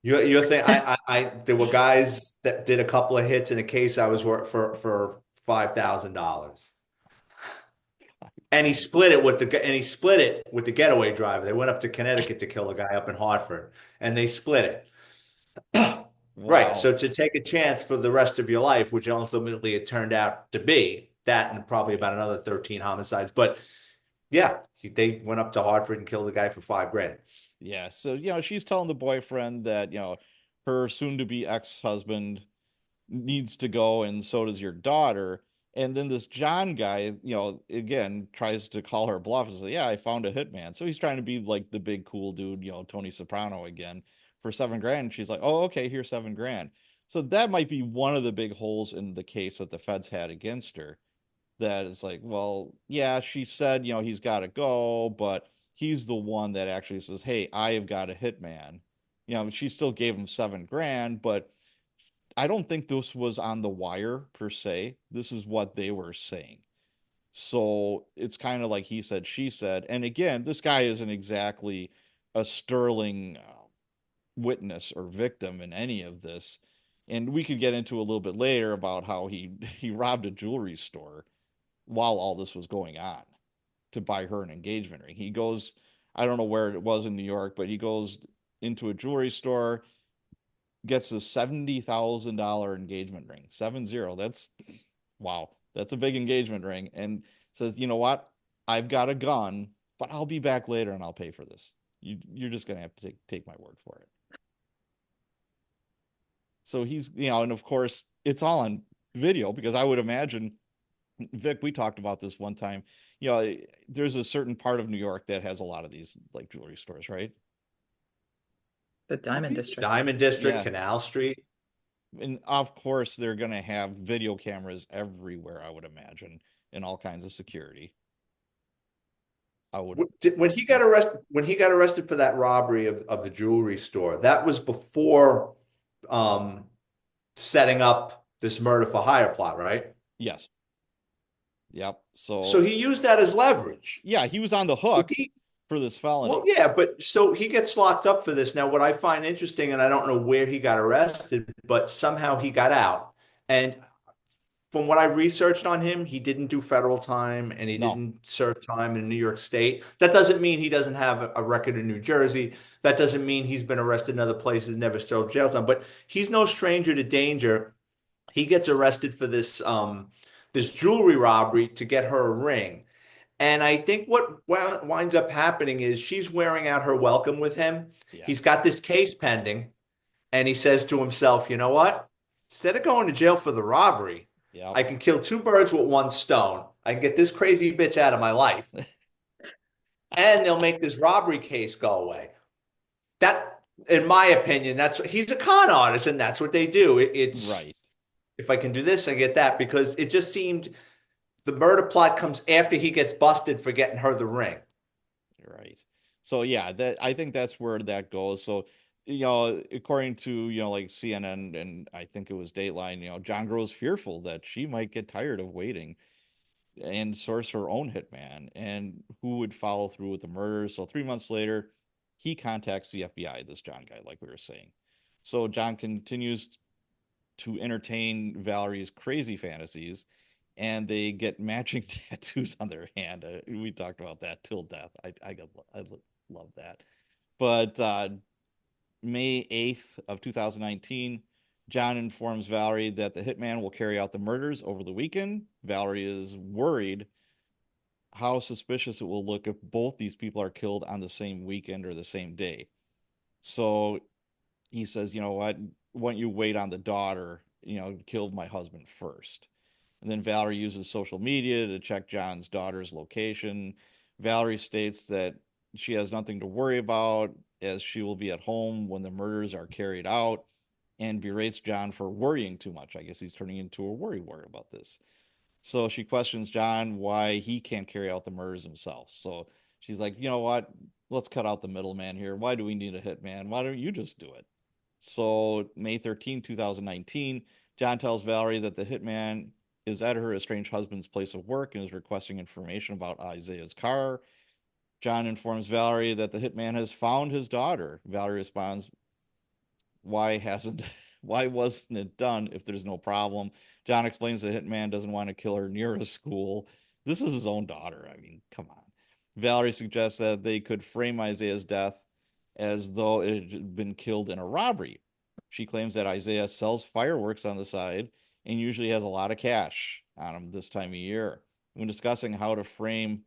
You're think I there were guys that did a couple of hits in a case I was work for $5,000. And he split it with the getaway driver. They went up to Connecticut to kill a guy up in Hartford, and they split it. Right. Wow. So to take a chance for the rest of your life, which ultimately it turned out to be that, and probably about another 13 homicides. But yeah, they went up to Hartford and killed a guy for 5 grand. Yeah. So, she's telling the boyfriend that, her soon to be ex-husband needs to go, and so does your daughter. And then this John guy, again, tries to call her bluff and say, yeah, I found a hitman. So he's trying to be like the big cool dude, Tony Soprano again for 7 grand. And she's like, oh, okay, here's 7 grand. So that might be one of the big holes in the case that the feds had against her. That is like, well, yeah, she said, he's got to go, but he's the one that actually says, hey, I have got a hitman. She still gave him 7 grand, but I don't think this was on the wire per se. This is what they were saying. So it's kind of like he said, she said. And again, this guy isn't exactly a sterling witness or victim in any of this. And we could get into a little bit later about how he robbed a jewelry store while all this was going on to buy her an engagement ring. He goes, I don't know where it was in New York, but he goes into a jewelry store, gets a $70,000 engagement ring. 70. That's wow. That's a big engagement ring. And says, you know what? I've got a gun, but I'll be back later and I'll pay for this. You're just gonna have to take my word for it. So he's, and of course it's all on video because I would imagine, Vic, we talked about this one time. There's a certain part of New York that has a lot of these like jewelry stores, right? The Diamond District. Diamond District, Yeah. Canal Street. And of course they're going to have video cameras everywhere, I would imagine, and all kinds of security. I would. When he got arrested for that robbery of the jewelry store, that was before um setting up this murder for hire plot, right? Yes. Yep. So So he used that as leverage. yeah, he was on the So hook for this well, felony. yeah, but so he gets locked up for this. Now, what I find interesting, and I don't know where he got arrested, but somehow he got out. And from what I researched on him, he didn't do federal time and he No. didn't serve time in New York State. That doesn't mean he doesn't have a record in New Jersey. That doesn't mean he's been arrested in other places, never served jail time. But he's no stranger to danger. He gets arrested for this jewelry robbery to get her a ring. And I think what winds up happening is she's wearing out her welcome with him. Yeah. He's got this case pending, and he says to himself, you know what? Instead of going to jail for the robbery, Yep. I can kill two birds with one stone. I can get this crazy bitch out of my life, and they'll make this robbery case go away. That, in my opinion, he's a con artist, and that's what they do. It's Right. if I can do this, I get that because it just seemed the murder plot comes after he gets busted for getting her the ring. Right. So yeah, that I think that's where that goes. So, according to, like CNN and I think it was Dateline, John grows fearful that she might get tired of waiting and source her own hitman and who would follow through with the murder. So 3 months later, he contacts the FBI, this John guy, like we were saying. So John continues to entertain Valerie's crazy fantasies, and they get matching tattoos on their hand. We talked about that till death. I love that. But May 8th of 2019, John informs Valerie that the hitman will carry out the murders over the weekend. Valerie is worried how suspicious it will look if both these people are killed on the same weekend or the same day. So he says, you know what? Why don't you wait on the daughter? Killed my husband first. And then Valerie uses social media to check John's daughter's location. Valerie states that she has nothing to worry about as she will be at home when the murders are carried out, and berates John for worrying too much. I guess he's turning into a worry wart about this. So she questions John why he can't carry out the murders himself. So she's like, you know what? Let's cut out the middleman here. Why do we need a hitman? Why don't you just do it? So May 13, 2019, John tells Valerie that the hitman is at her estranged husband's place of work and is requesting information about Isaiah's car. John informs Valerie that the hitman has found his daughter. Valerie responds, why hasn't why wasn't it done if there's no problem? John explains the hitman doesn't want to kill her near a school. This is his own daughter. I mean, come on. Valerie suggests that they could frame Isaiah's death as though it had been killed in a robbery. She claims that Isaiah sells fireworks on the side and usually has a lot of cash on him this time of year. When discussing how to frame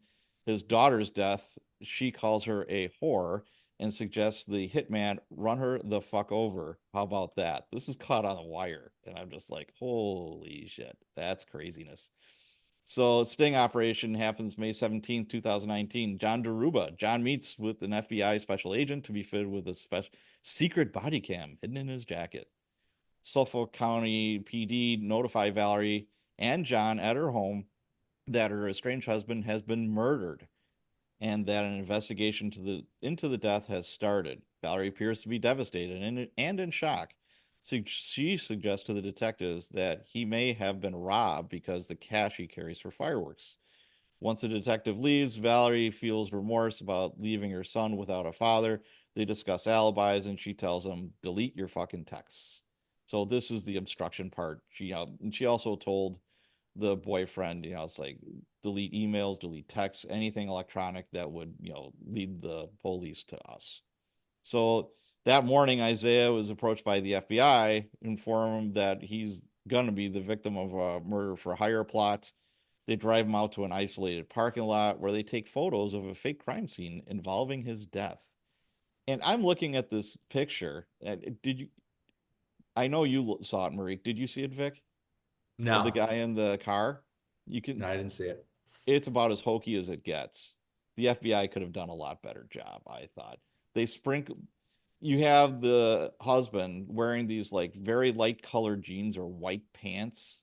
his daughter's death, she calls her a whore and suggests the hitman run her the fuck over. How about that? This is caught on the wire. And I'm just like, holy shit, that's craziness. So, sting operation happens May 17th, 2019. John Daruba. John meets with an FBI special agent to be fitted with a special secret body cam hidden in his jacket. Suffolk County PD notify Valerie and John at her home that her estranged husband has been murdered and that an investigation into the death has started. Valerie appears to be devastated and in shock. So she suggests to the detectives that he may have been robbed because the cash he carries for fireworks. Once the detective leaves, Valerie feels remorse about leaving her son without a father. They discuss alibis, and she tells him, "Delete your fucking texts." So this is the obstruction part. She also told the boyfriend, it's like delete emails, delete texts, anything electronic that would, lead the police to us. So that morning, Isaiah was approached by the FBI, informed him that he's going to be the victim of a murder for hire plot. They drive him out to an isolated parking lot where they take photos of a fake crime scene involving his death. And I'm looking at this picture. I know you saw it, Marie. Did you see it, Vic? Of the No, guy in the car? no, I didn't see it. It's about as hokey as it gets. The FBI could have done a lot better job, I thought. They sprinkle You have the husband wearing these like very light colored jeans or white pants,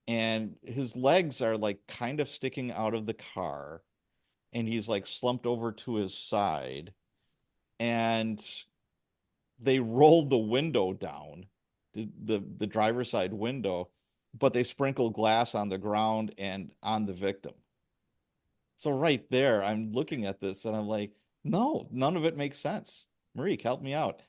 and his legs are like kind of sticking out of the car, and he's like slumped over to his side, and they rolled the window down, the driver's side window, but they sprinkle glass on the ground and on the victim. So right there, I'm looking at this and I'm like, no, none of it makes sense. Marique, help me out.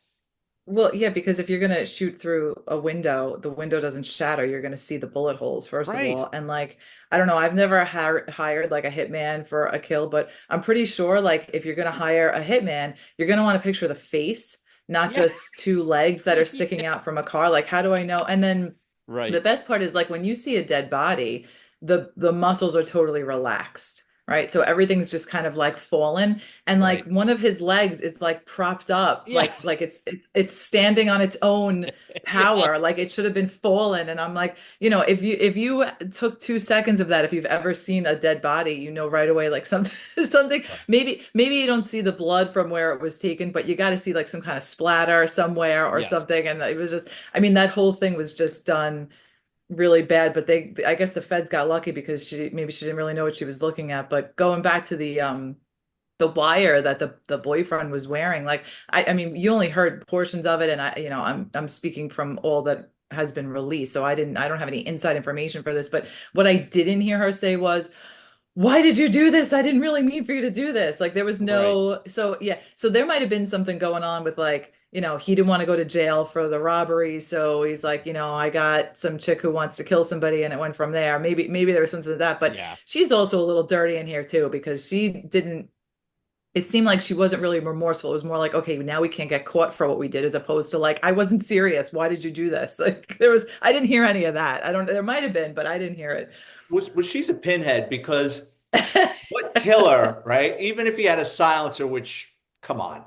Well, yeah, because if you're gonna shoot through a window, the window doesn't shatter. You're gonna see the bullet holes, first of Right. all. And like, I don't know, I've never hired like a hitman for a kill, but I'm pretty sure like if you're gonna hire a hitman, you're gonna want to picture the face, not Yeah. just two legs that are sticking out from a car. Like, how do I know? And then the Right. best part is like when you see a dead body, the muscles are totally relaxed, right? So everything's just kind of like fallen, and like Right. one of his legs is like propped up, Yeah. like it's standing on its own Yeah. power, like it should have been fallen. And I'm like, if you took 2 seconds of that, if you've ever seen a dead body, you know right away like something something. Maybe you don't see the blood from where it was taken, but you got to see like some kind of splatter somewhere or Yes. something. And it was just, I mean, that whole thing was just done really bad, but I guess the feds got lucky because she didn't really know what she was looking at. But going back to the wire that the boyfriend was wearing, like I mean, you only heard portions of it, and I'm speaking from all that has been released, so I don't have any inside information for this. But what I didn't hear her say was, why did you do this? I didn't really mean for you to do this. Like there was Right. no, so yeah, so there might have been something going on with like, he didn't want to go to jail for the robbery. So he's like, I got some chick who wants to kill somebody, and it went from there. Maybe there was something to that, but Yeah. she's also a little dirty in here too, because she didn't, it seemed like she wasn't really remorseful. It was more like, okay, now we can't get caught for what we did, as opposed to like, I wasn't serious. Why did you do this? Like I didn't hear any of that. I don't, there might have been, but I didn't hear it. Was she's a pinhead because what killer, right? Even if he had a silencer, which come on,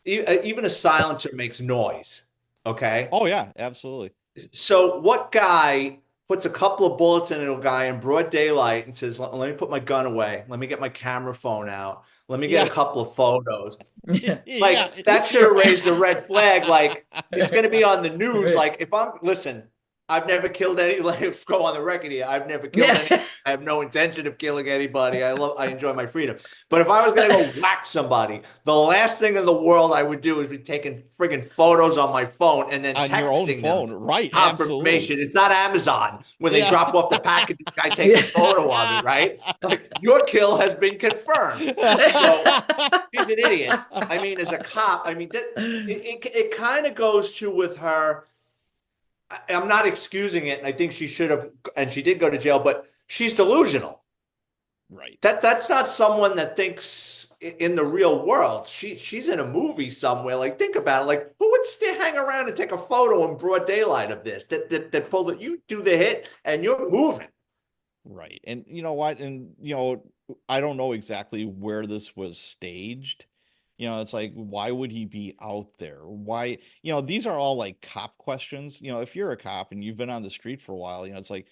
even a silencer makes noise. Okay. Oh yeah, absolutely. So what guy puts a couple of bullets in a guy in broad daylight and says, "Let me put my gun away. Let me get my camera phone out. Let me get a Yeah. couple of photos." Yeah. Like that should have You're raised a right. red flag. Like it's going to be on the news. Right. Like if I'm listen, I've never killed any. Like go on the record here. I've never killed any. Yeah. I have no intention of killing anybody. I enjoy my freedom. But if I was going to go whack somebody, the last thing in the world I would do is be taking friggin' photos on my phone and then On your own texting them phone. Right. Absolutely. confirmation. It's not Amazon when they Yeah. drop off the package. The guy takes a photo of it, right? Like your kill has been confirmed. So she's an idiot. I mean, as a cop, I mean, it kind of goes to with her. I'm not excusing it, and I think she should have, and she did go to jail, but she's delusional. Right. That's not someone that thinks in the real world. She's in a movie somewhere. Like, think about it. Like, who would still hang around and take a photo in broad daylight of this? That full that you do the hit and you're moving. Right. And you know what? And I don't know exactly where this was staged. It's like, why would he be out there? Why, these are all like cop questions. If you're a cop and you've been on the street for a while, it's like,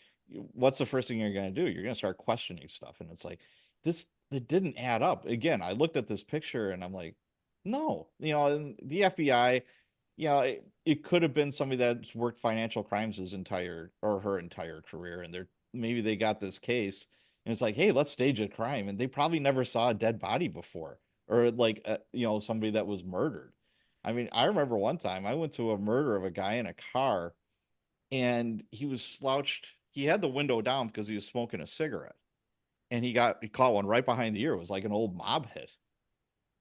what's the first thing you're going to do? You're going to start questioning stuff. And it's like, this, it didn't add up. Again, I looked at this picture and I'm like, no, and the FBI, it could have been somebody that's worked financial crimes his entire or her entire career. And maybe they got this case and it's like, hey, let's stage a crime. And they probably never saw a dead body before or like, somebody that was murdered. I mean, I remember one time I went to a murder of a guy in a car and he was slouched. He had the window down because he was smoking a cigarette and he caught one right behind the ear. It was like an old mob hit.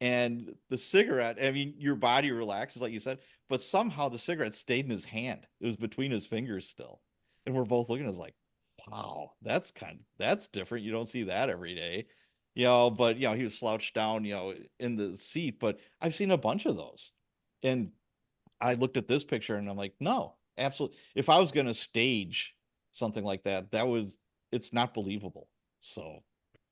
And the cigarette, I mean, your body relaxes, like you said, but somehow the cigarette stayed in his hand. It was between his fingers still. And we're both looking at us like, wow, that's different. You don't see that every day. But he was slouched down, in the seat. But I've seen a bunch of those. And I looked at this picture and I'm like, no, absolutely. If I was gonna stage something like that, it's not believable. So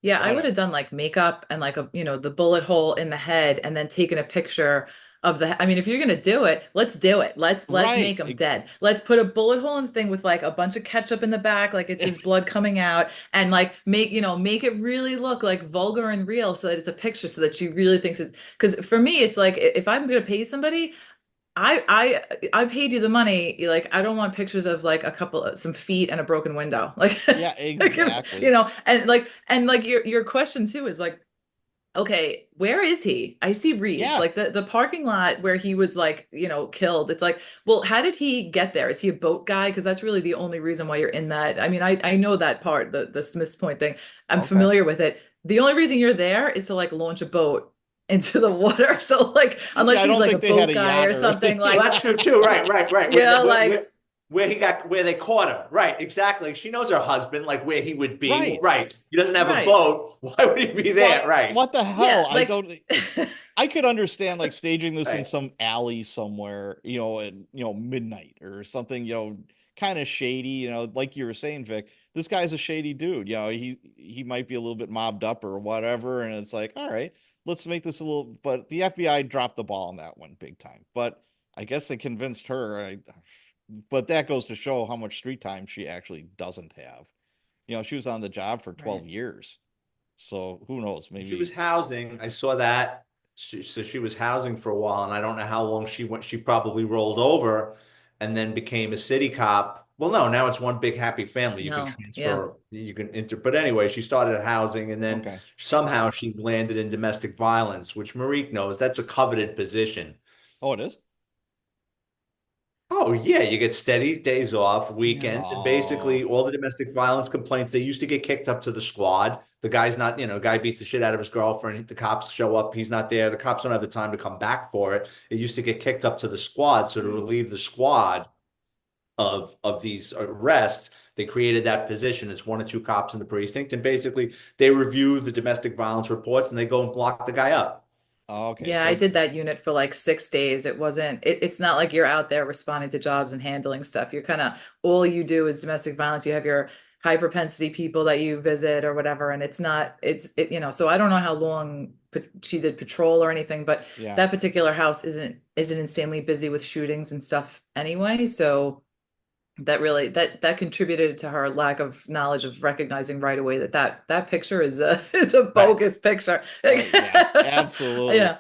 Yeah, I would whatever. have done like makeup and like the bullet hole in the head and then taken a picture of I mean, if you're gonna do it, let's do it. Let's Right. make him dead. Let's put a bullet hole in the thing with like a bunch of ketchup in the back, like it's his blood coming out, and like make it really look like vulgar and real so that it's a picture so that she really thinks it's because for me, it's like if I'm gonna pay somebody, I paid you the money. Like, I don't want pictures of like some feet and a broken window. Like, Yeah, exactly. and like your question too is like, okay, where is he? I see Reeves, Yeah. like the parking lot where he was like, killed. It's like, well, how did he get there? Is he a boat guy? Because that's really the only reason why you're in that. I mean, I know that part, the Smith's Point thing. I'm Okay. familiar with it. The only reason you're there is to like launch a boat into the water. So like, unless Yeah, I he's don't like a think they had boat a guy yacht or or something, Well, like, that's true too. Right. like Where they caught him. Right, exactly. She knows her husband, like where he would be. right. Right. He doesn't have a right. boat. Why would he be there? Right. What the hell? Yeah, I like don't I could understand like staging this in Right. some alley somewhere, at midnight or something, kind of shady, like you were saying, Vic. This guy's a shady dude. He might be a little bit mobbed up or whatever, and it's like, all right, let's make this a little. But the FBI dropped the ball on that one big time. But I guess they convinced her. But that goes to show how much street time she actually doesn't have. She was on the job for right. 12 years. So who knows? She was Maybe. housing. I saw that. So she was housing for a while, and I don't know how long she went. She probably rolled over and then became a city cop. Well, no, now it's one big happy family. You can No, yeah. transfer, you can enter. But anyway, she started housing, and then Okay. somehow she landed in domestic violence, which Marique knows that's a coveted position. Oh, it is? Oh yeah, you get steady days off, Yeah. weekends, and Oh, basically all the domestic violence complaints, they used to get kicked up to the squad. The guy's not, guy beats the shit out of his girlfriend. The cops show up, he's not there. The cops don't have the time to come back for it. It used to get kicked up to the squad. So to relieve the squad of these arrests, they created that position. It's one or two cops in the precinct, and basically they review the domestic violence reports and they go and block the guy up. okay. Yeah, I So did that unit for like 6 days. It's not like you're out there responding to jobs and handling stuff. You're kind of, all you do is domestic violence. You have your high propensity people that you visit or whatever. And it's not, so I don't know how long she did patrol or anything, but yeah. that particular house isn't insanely busy with shootings and stuff anyway. So that really that contributed to her lack of knowledge of recognizing right away that picture is a is a Right. bogus picture. Yeah, absolutely. Yeah.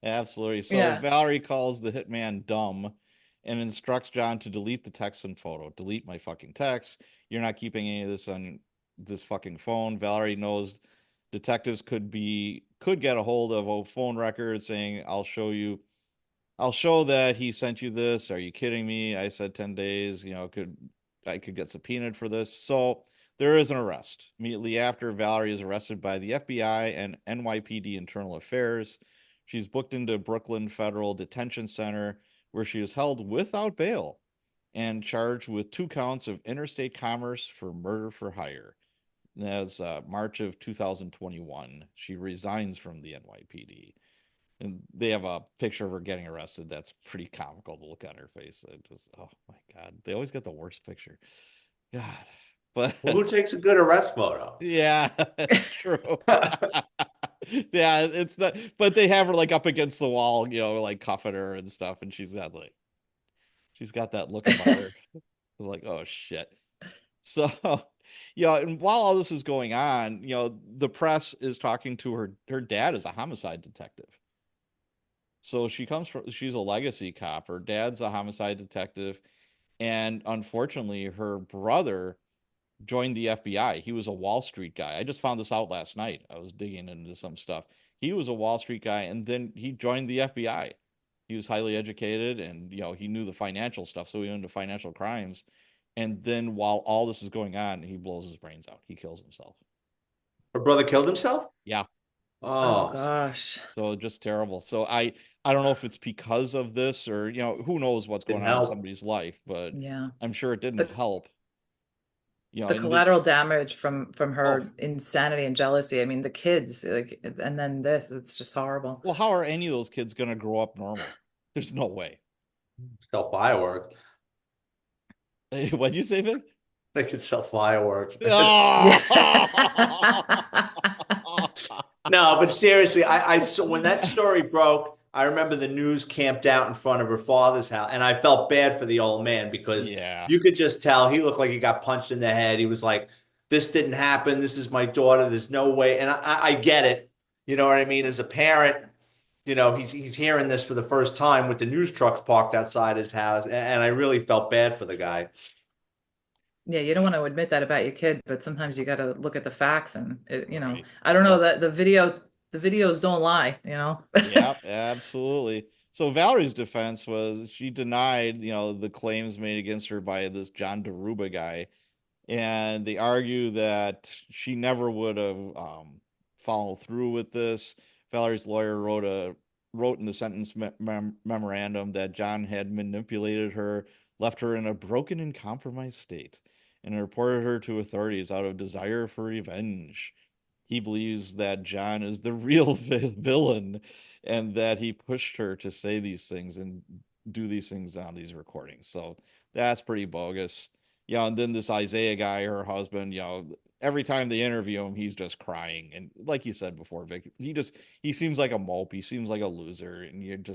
Absolutely. So Yeah. Valerie calls the hitman dumb and instructs John to delete the text and photo. Delete my fucking text. You're not keeping any of this on this fucking phone. Valerie knows detectives could get a hold of a phone record saying, I'll show that he sent you this. Are you kidding me? I said 10 days, I could get subpoenaed for this. So there is an arrest. Immediately after, Valerie is arrested by the FBI and NYPD Internal Affairs. She's booked into Brooklyn Federal Detention Center, where she is held without bail and charged with 2 counts of interstate commerce for murder for hire. That's March of 2021. She resigns from the NYPD. And they have a picture of her getting arrested. That's pretty comical to look on her face. It just, oh my God. They always get the worst picture. God. But Well, who takes a good arrest photo? yeah, that's true. Yeah, it's not, but they have her like up against the wall, like cuffing her and stuff, and she's got that look about her. Like, oh shit. So, yeah, and while all this is going on, the press is talking to her dad is a homicide detective. So she's a legacy cop. Her dad's a homicide detective, and unfortunately, her brother joined the FBI. He was a Wall Street guy. I just found this out last night. I was digging into some stuff. He was a Wall Street guy, and then he joined the FBI. He was highly educated, and he knew the financial stuff, so he went into financial crimes. And then while all this is going on, he blows his brains out. He kills himself. Her brother killed himself? Yeah. Oh Oh, gosh. So just terrible. So I don't know if it's because of this or who knows what's going didn't on in help. somebody's life, but Yeah. I'm sure it didn't The help. the And it, collateral damage from oh, her insanity and jealousy. I mean, the kids, like, and then this, it's just horrible. well, how are any of those kids going to grow up normal? There's no way. Sell fireworks. What'd you say, Vic? They could sell fireworks. Oh! Yeah. No, but seriously, I saw when that story broke, I remember the news camped out in front of her father's house, and I felt bad for the old man because Yeah, you could just tell he looked like he got punched in the head. He was like, "This didn't happen. This is my daughter. There's no way." And I get it. You know what I mean? As a parent, he's hearing this for the first time with the news trucks parked outside his house, and I really felt bad for the guy. Yeah, you don't want to admit that about your kid, but sometimes you got to look at the facts and right. I don't know Well, that the videos don't lie. yeah, absolutely. So Valerie's defense was she denied, the claims made against her by this John Deruba guy, and they argue that she never would have followed through with this. Valerie's lawyer wrote in the sentence memorandum that John had manipulated her, left her in a broken and compromised state, and reported her to authorities out of desire for revenge. He believes that John is the real villain and that he pushed her to say these things and do these things on these recordings. So that's pretty bogus. And then this Isaiah guy, her husband, every time they interview him, he's just crying. And like you said before, Vic, he seems like a mope. He seems like a loser. And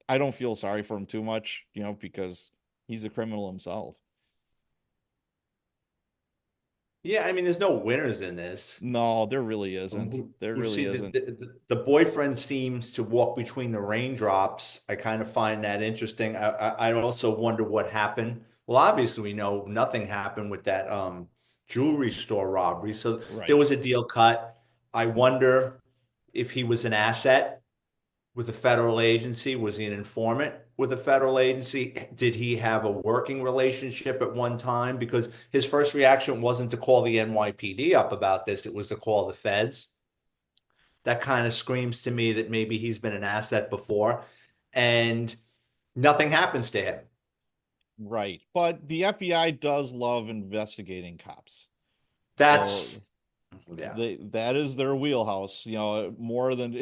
I don't feel sorry for him too much, because he's a criminal himself. Yeah, I mean, there's no winners in this. No, there really isn't. There Who really see isn't. the boyfriend seems to walk between the raindrops. I kind of find that interesting. I also wonder what happened. Well, obviously we know nothing happened with that jewelry store robbery. So there Right. was a deal cut. I wonder if he was an asset with a federal agency. Was he an informant with a federal agency? Did he have a working relationship at one time? Because his first reaction wasn't to call the NYPD up about this, it was to call the feds. That kind of screams to me that maybe he's been an asset before and nothing happens to him. Right. But the FBI does love investigating cops. So That's, yeah. that is their wheelhouse, more than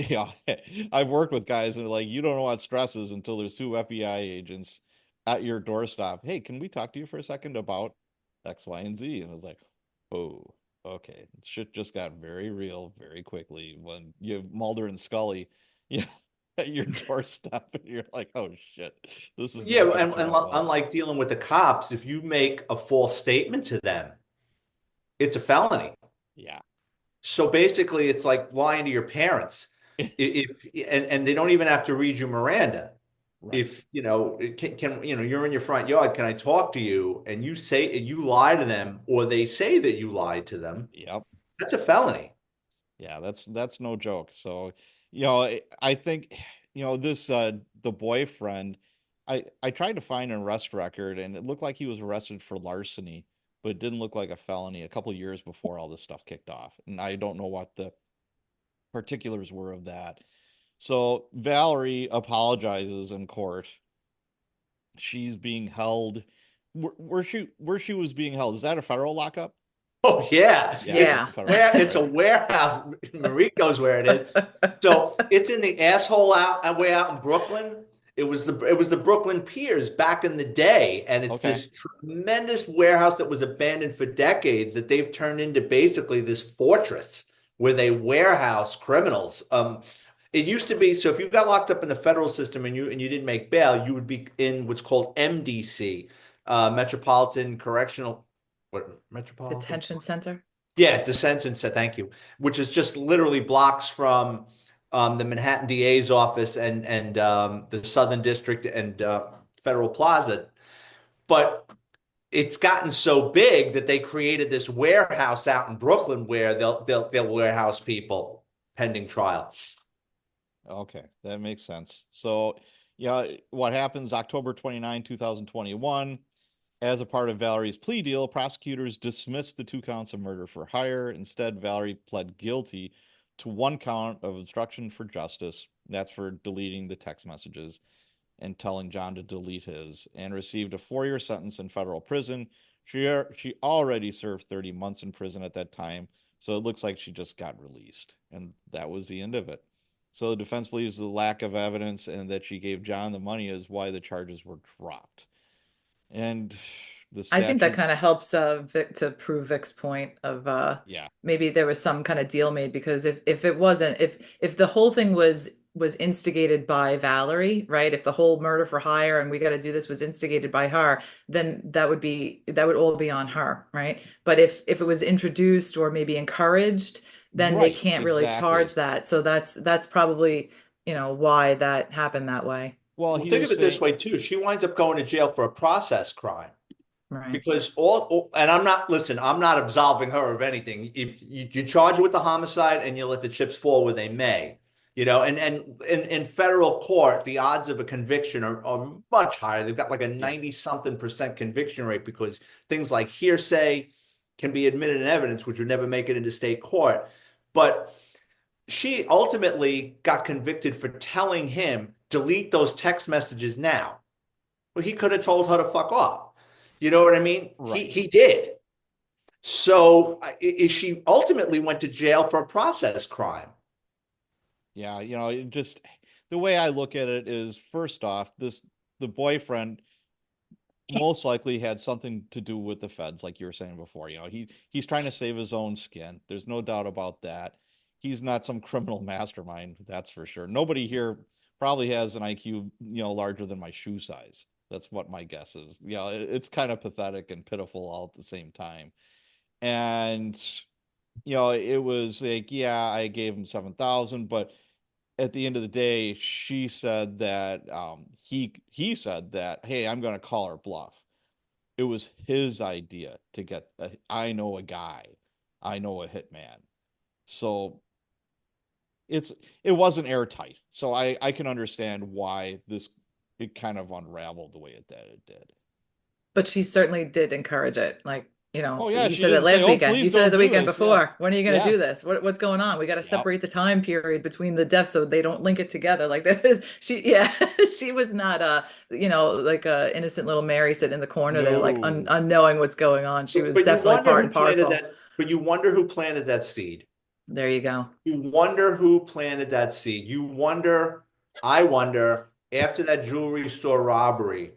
I've worked with guys and like you don't know what stress is until there's two FBI agents at your doorstep. Hey, can we talk to you for a second about X, Y, and Z? And I was like, oh, okay. Shit just got very real very quickly when you have Mulder and Scully, yeah, at your doorstep, and you're like, oh shit, this is Yeah, not going to turn and out well. unlike dealing with the cops, if you make a false statement to them, it's a felony. Yeah. So basically, it's like lying to your parents. If and they don't even have to read you Miranda. Right. If can you're in your front yard, can I talk to you? And you say you lie to them, or they say that you lied to them. Yep. That's a felony. Yeah, that's no joke. So, I think, this the boyfriend, I tried to find an arrest record and it looked like he was arrested for larceny, but it didn't look like a felony a couple years before all this stuff kicked off. And I don't know what the particulars were of that. So, Valerie apologizes in court. She's being held where she was being held. Is that a federal lockup? Oh yeah, Yeah, it's it's a Yeah. federal. it's a warehouse. Marie knows where it is. So it's in the asshole out way out in Brooklyn. It was the Brooklyn Piers back in the day, and it's Okay. this tremendous warehouse that was abandoned for decades that they've turned into basically this fortress where they warehouse criminals. It used to be so if you got locked up in the federal system and you didn't make bail, you would be in what's called MDC, Metropolitan Correctional, what Metropolitan? Detention center. Yeah, detention said thank you, which is just literally blocks from the Manhattan DA's office and the Southern District and Federal Plaza. But it's gotten so big that they created this warehouse out in Brooklyn where they'll warehouse people pending trial. Okay, that makes sense. So, yeah, what happens October 29, 2021, as a part of Valerie's plea deal, prosecutors dismissed the 2 counts of murder for hire. Instead, Valerie pled guilty to 1 count of obstruction for justice. That's for deleting the text messages and telling John to delete his, and received a 4-year sentence in federal prison. She already served 30 months in prison at that time, so it looks like she just got released, and that was the end of it. So the defense believes the lack of evidence and that she gave John the money is why the charges were dropped. And the I think that statute, kind of helps Vic to prove Vic's point of yeah, maybe there was some kind of deal made because if it wasn't if the whole thing was instigated by Valerie, right? If the whole murder for hire and we got to do this was instigated by her, then that would all be on her, right? But if it was introduced or maybe encouraged, then they right, can't really charge exactly. that. So that's probably, why that happened that way, Well, Well, he think of was it this saying, way too. She winds up going to jail for a process crime. right? Because and I'm not absolving her of anything. If you charge her with the homicide and you let the chips fall where they may, and in federal court, the odds of a conviction are much higher. They've got like a yeah, 90 something percent conviction rate because things like hearsay can be admitted in evidence, which would never make it into state court. But she ultimately got convicted for telling him, delete those text messages now. Well, he could have told her to fuck off. You know what I mean? He right. he did. So she ultimately went to jail for a process crime. Yeah, it just the way I look at it is first off, the boyfriend most likely had something to do with the feds, like you were saying before. He's trying to save his own skin. There's no doubt about that. He's not some criminal mastermind, that's for sure. Nobody here probably has an IQ, larger than my shoe size. That's what my guess is. It's kind of pathetic and pitiful all at the same time. And it was like, yeah, I gave him 7,000, but at the end of the day, she said that he said that, hey, I'm going to call her bluff. It was his idea to get. I know a guy, I know a hitman. So it's it wasn't airtight. So I can understand why this it kind of unraveled the way it did. But she certainly did encourage it. Like, Oh yeah, you she said it didn't say, last "Oh, weekend. You please said it don't the do weekend this." Yeah, before. When are you going to yeah, do this? What's going on? We got to yep, separate the time period between the deaths so they don't link it together. Like she, yeah, she was not like a innocent little Mary sitting in the corner there, like no, unknowing what's going on. She But, was but you definitely wonder part who and planted parcel. that. But you wonder who planted that seed. There you go. You wonder who planted that seed. You wonder. I wonder after that jewelry store robbery.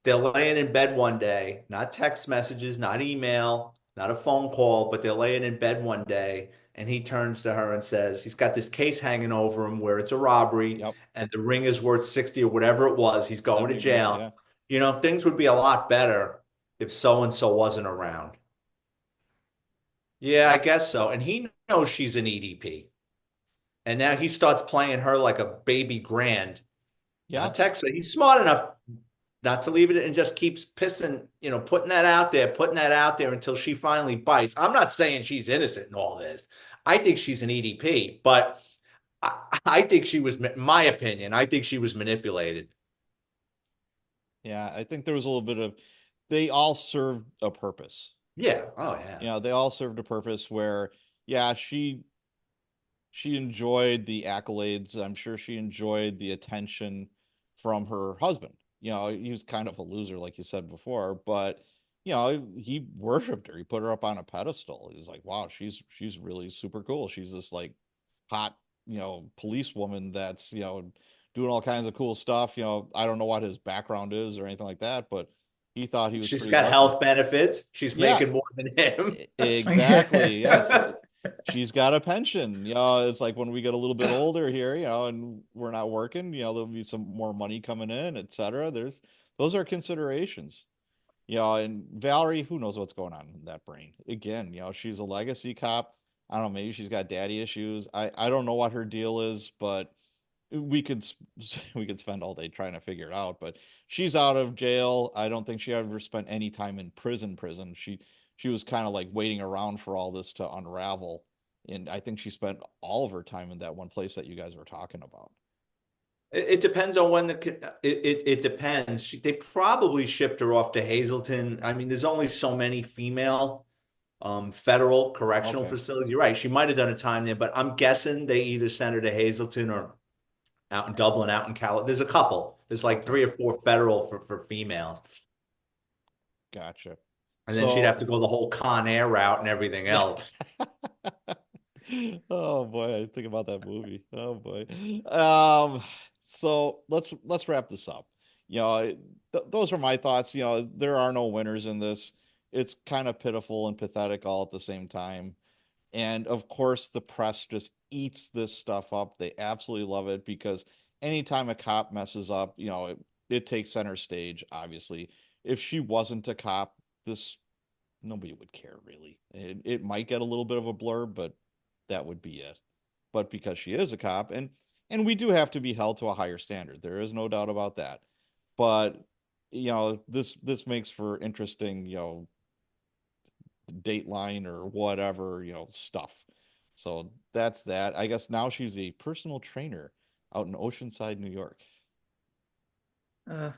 They're laying in bed one day, not text messages, not email, not a phone call, but they're laying in bed one day, and he turns to her and says, he's got this case hanging over him where it's a robbery yep, and the ring is worth 60 or whatever it was. He's going to 70 grand, jail. yeah, Things would be a lot better if so and so wasn't around. Yeah, I yep, guess so. And he knows she's an EDP. And now he starts playing her like a baby grand. yeah. Not text her. He's smart enough not to leave it and just keeps pissing, putting that out there until she finally bites. I'm not saying she's innocent in all this. I think she's an EDP, but I think she was, my opinion, I think she was manipulated. Yeah, I think there was a little bit of they all served a purpose. Yeah. Oh, yeah. They all served a purpose where, yeah, she enjoyed the accolades. I'm sure she enjoyed the attention from her husband. He was kind of a loser, like you said before, but he worshipped her. He put her up on a pedestal. He's like, wow, she's really super cool. She's this like hot, policewoman that's, doing all kinds of cool stuff. I don't know what his background is or anything like that, but he thought he was She's pretty got lucky. health benefits. She's Yeah, making more than him. exactly. Yes. She's got a pension. It's like when we get a little bit older here, and we're not working, there'll be some more money coming in, etc. Those are considerations. And Valerie, who knows what's going on in that brain? Again, she's a legacy cop. I don't know, maybe she's got daddy issues. I don't know what her deal is, but we could we could spend all day trying to figure it out. But she's out of jail. I don't think she ever spent any time in prison. She was kind of like waiting around for all this to unravel. And I think she spent all of her time in that one place that you guys were talking about. It depends on when it depends. They probably shipped her off to Hazleton. I mean, there's only so many female federal correctional Okay. facilities. You're right. She might have done a time there, but I'm guessing they either sent her to Hazleton or out in Dublin, out in Cal. There's a couple. There's like Okay. 3 or 4 federal for females. Gotcha. And then she'd have So to go the whole Con Air route and everything else. Oh boy, I think about that movie. Oh boy. So let's wrap this up. Those are my thoughts. There are no winners in this. It's kind of pitiful and pathetic all at the same time. And of course, the press just eats this stuff up. They absolutely love it because anytime a cop messes up, it takes center stage, obviously. If she wasn't a cop, this nobody would care really. It might get a little bit of a blur, but that would be it. But because she is a cop, and we do have to be held to a higher standard, there is no doubt about that. But this makes for interesting, Dateline or whatever, stuff. So that's that. I guess now she's a personal trainer out in Oceanside, New York. Uh,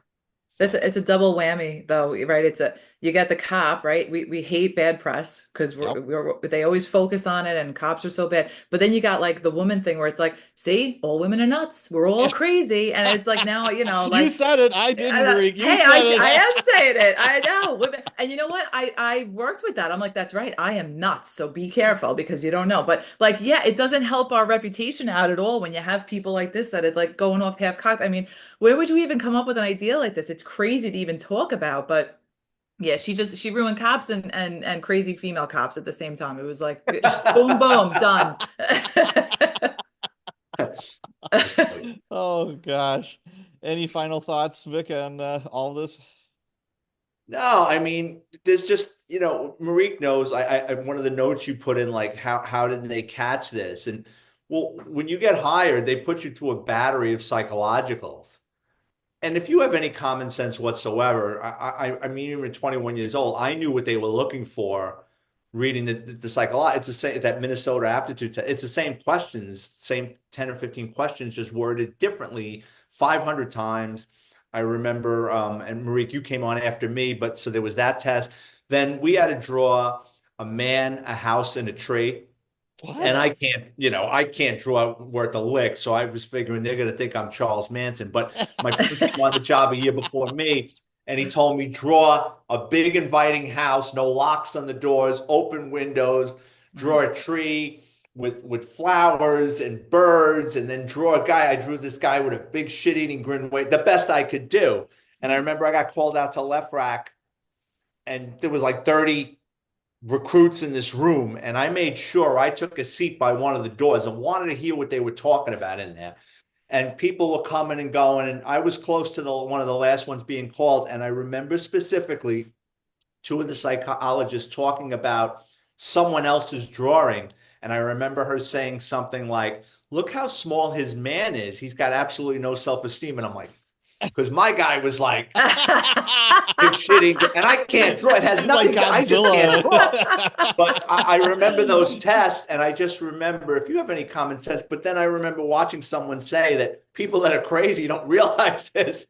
So, it's a double whammy though, right? You get the cop, right? We hate bad press because yep. they always focus on it and cops are so bad. But then you got like the woman thing where it's like, see, all women are nuts. We're all crazy. And it's like now, You like said it. I didn't, Marie. You hey, said I it. am saying it. I know. Women, and you know what? I worked with that. I'm like, that's right. I am nuts. So be careful because you don't know. But like, yeah, it doesn't help our reputation out at all when you have people like this that are like going off half cocked. I mean, where would you even come up with an idea like this? It's crazy to even talk about, but yeah, she ruined cops and crazy female cops at the same time. It was like boom, boom, done. Oh gosh. Any final thoughts, Vic, on all this? No, I mean, there's just, Marique knows one of the notes you put in, like, how did they catch this? And well, when you get hired, they put you through a battery of psychologicals. And if you have any common sense whatsoever, I mean, even at 21 years old, I knew what they were looking for reading the psychology. It's the same, that Minnesota aptitude test. It's the same questions, same 10 or 15 questions, just worded differently 500 times. I remember, and Marique, you came on after me, but so there was that test. Then we had to draw a man, a house, and a tree. And What? I can't draw worth a lick. So I was figuring they're going to think I'm Charles Manson. But my friend came on the job a year before me, and he told me draw a big inviting house, no locks on the doors, open windows, draw a tree with flowers and birds, and then draw a guy. I drew this guy with a big shit-eating grin, the best I could do. And I remember I got called out to left rack, and there was like 30 recruits in this room, and I made sure I took a seat by one of the doors and wanted to hear what they were talking about in there. And people were coming and going, and I was close to one of the last ones being called. And I remember specifically two of the psychologists talking about someone else's drawing. And I remember her saying something like, look how small his man is. He's got absolutely no self-esteem. And I'm like, because my guy was like big shitting, and I can't draw. It has He's like nothing. I just can't Godzilla. draw. But I remember those tests, and I just remember, if you have any common sense. But then I remember watching someone say that people that are crazy don't realize this.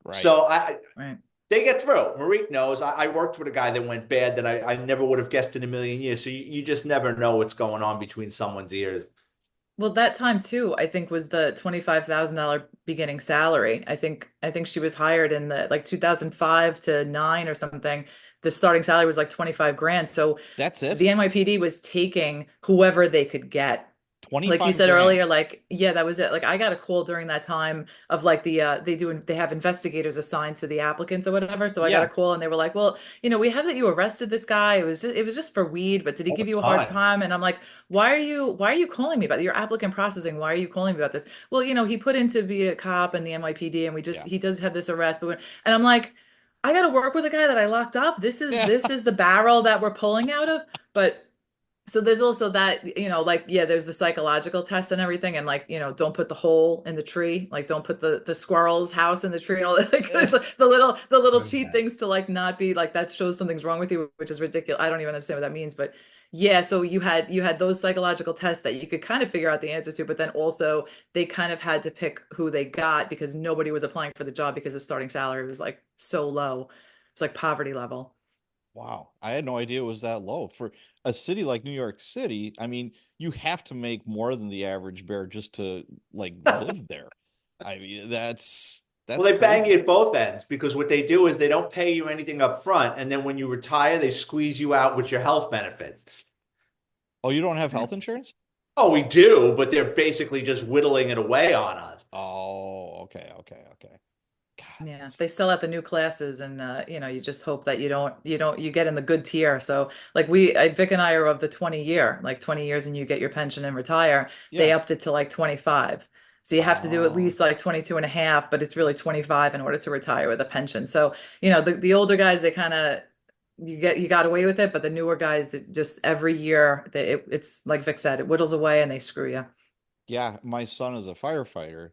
Right. So Right. they get through. Marique knows. I worked with a guy that went bad that I never would have guessed in a million years. So you just never know what's going on between someone's ears. Well, that time too, I think was the $25,000 beginning salary. I think she was hired in the like 2005 to 9 or something. The starting salary was like 25 grand. So That's it? the NYPD was taking whoever they could get. Like you 25 said grand. earlier, like yeah, that was it. Like I got a call during that time of like they have investigators assigned to the applicants or whatever. So I got a Yeah. call and they were like, "Well, we have that you arrested this guy. It was just for weed, but did he All give the you a hard time. time?" And I'm like, "Why are you calling me about your applicant processing? Why are you calling me about this?" Well, he put in to be a cop in the NYPD and Yeah. he does have this arrest, and I'm like, "I got to work with a guy that I locked up. This is Yeah. this is the barrel that we're pulling out of." But so there's also that, like, yeah, there's the psychological test and everything. And like, don't put the hole in the tree. Like, don't put the squirrel's house in the tree and all that. Like, the little cheat things to like not be like that shows something's wrong with you, which is ridiculous. I don't even understand what that means. But yeah, so you had those psychological tests that you could kind of figure out the answer to, but then also they kind of had to pick who they got because nobody was applying for the job because the starting salary was like so low. It's like poverty level. Wow. I had no idea it was that low. For a city like New York City, I mean, you have to make more than the average bear just to like live there. I mean, Well, that's they bang crazy. you at both ends because what they do is they don't pay you anything up front, and then when you retire, they squeeze you out with your health benefits. Oh, you don't have Yeah. health insurance? Oh, we do, but they're basically just whittling it away on us. Oh, okay, okay, okay. God, Yeah, that's they sell out the new classes, and you just hope that you get in the good tier. So, like Vic and I are of the 20 year, like 20 years, and you get your pension and retire. They yeah. upped it to like 25. So you have to do at Oh, least like 22 and a half, but it's really 25 in order to retire with a pension. So, the older guys, they kind of you got away with it, but the newer guys, just every year, it's like Vic said, it whittles away and they screw you. yeah. My son is a firefighter,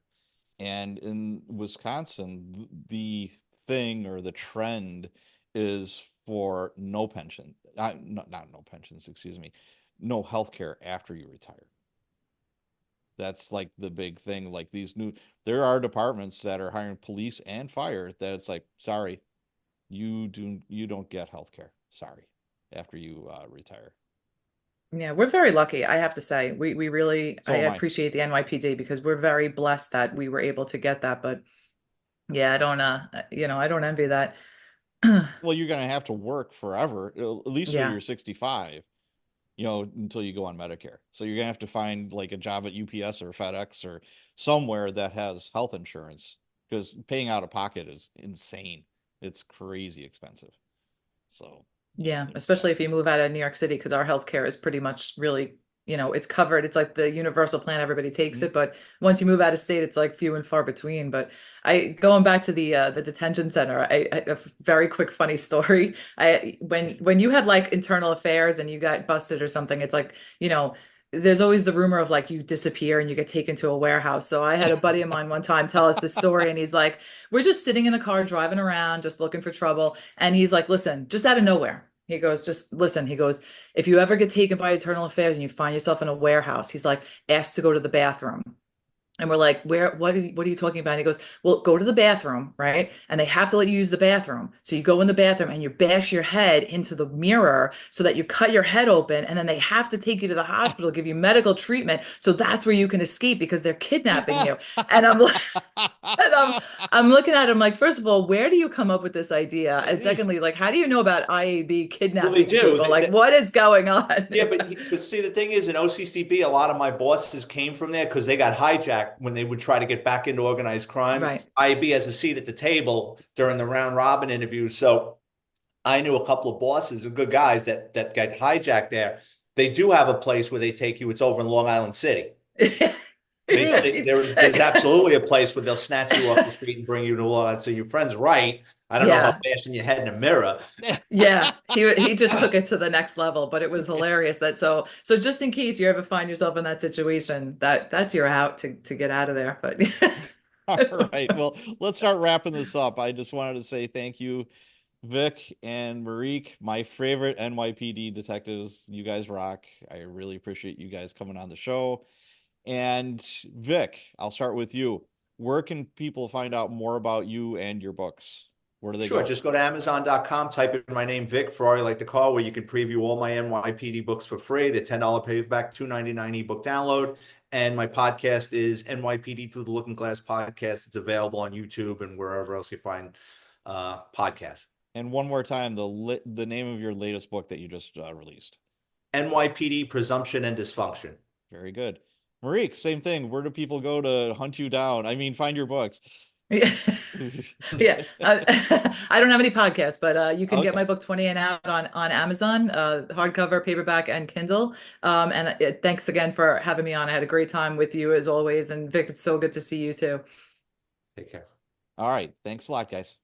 and in Wisconsin, the thing or the trend is for no pension, not no pensions, excuse me, no health care after you retire. That's like the big thing. Like there are departments that are hiring police and fire that it's like, sorry, you don't get health care. Sorry, after you retire. Yeah, we're very lucky, I have to say. We really I So am I. appreciate the NYPD because we're very blessed that we were able to get that. But yeah, I don't envy that. Well, you're gonna have to work forever, at least till Yeah. you're 65. Until you go on Medicare. So you're gonna have to find like a job at UPS or FedEx or somewhere that has health insurance because paying out of pocket is insane. It's crazy expensive. So yeah, Yeah, there's that. especially if you move out of New York City because our healthcare is pretty much really, it's covered. It's like the universal plan, everybody takes Mhm. it, but once you move out of state, it's like few and far between. But going back to the detention center, a very quick funny story. I when you had like internal affairs and you got busted or something, it's like, there's always the rumor of like you disappear and you get taken to a warehouse. So I had a buddy of mine one time tell us this story, and he's like, we're just sitting in the car driving around, just looking for trouble. And he's like, listen, just out of nowhere. He goes, just listen. He goes, if you ever get taken by internal affairs and you find yourself in a warehouse, he's like, ask to go to the bathroom. And we're like, what are you talking about? And he goes, well, go to the bathroom, right? And they have to let you use the bathroom. So you go in the bathroom and you bash your head into the mirror so that you cut your head open. And then they have to take you to the hospital, give you medical treatment. So that's where you can escape because they're kidnapping you. And I'm like, and I'm looking at him like, first of all, where do you come up with this idea? And secondly, like, how do you know about IAB Well, they kidnapping do. people? Like, what is going on? Yeah, but see, the thing is, in OCCB, a lot of my bosses came from there because they got hijacked when they would try to get back into organized crime. Right. IAB has a seat at the table during the round robin interviews, so I knew a couple of bosses, and good guys that got hijacked there. They do have a place where they take you. It's over in Long Island City. Really? There's absolutely a place where they'll snatch you off the street and bring you to Long Island. So your friend's right. I don't know about Yeah. bashing your head in a mirror. Yeah, he just took it to the next level, but it was hilarious that so just in case you ever find yourself in that situation, that's your out to get out of there. But All right. Well, let's start wrapping this up. I just wanted to say thank you, Vic and Marique, my favorite NYPD detectives. You guys rock. I really appreciate you guys coming on the show. And Vic, I'll start with you. Where can people find out more about you and your books? Where do they Sure, go? just go to Amazon.com, type in my name, Vic Ferrari, like the call, where you can preview all my NYPD books for free. They're $10 paperback, $2.99 ebook download. And my podcast is NYPD Through the Looking Glass Podcast. It's available on YouTube and wherever else you find podcasts. And one more time, the name of your latest book that you just released. NYPD Presumption and Dysfunction. Very good. Marique, same thing. Where do people go to hunt you down? I mean, find your books. Yeah. Yeah. I don't have any podcasts, but you can get Okay. my book 20 and Out on Amazon, hardcover, paperback, and Kindle. Thanks again for having me on. I had a great time with you as always. And Vic, it's so good to see you too. Take care. All right. Thanks a lot, guys.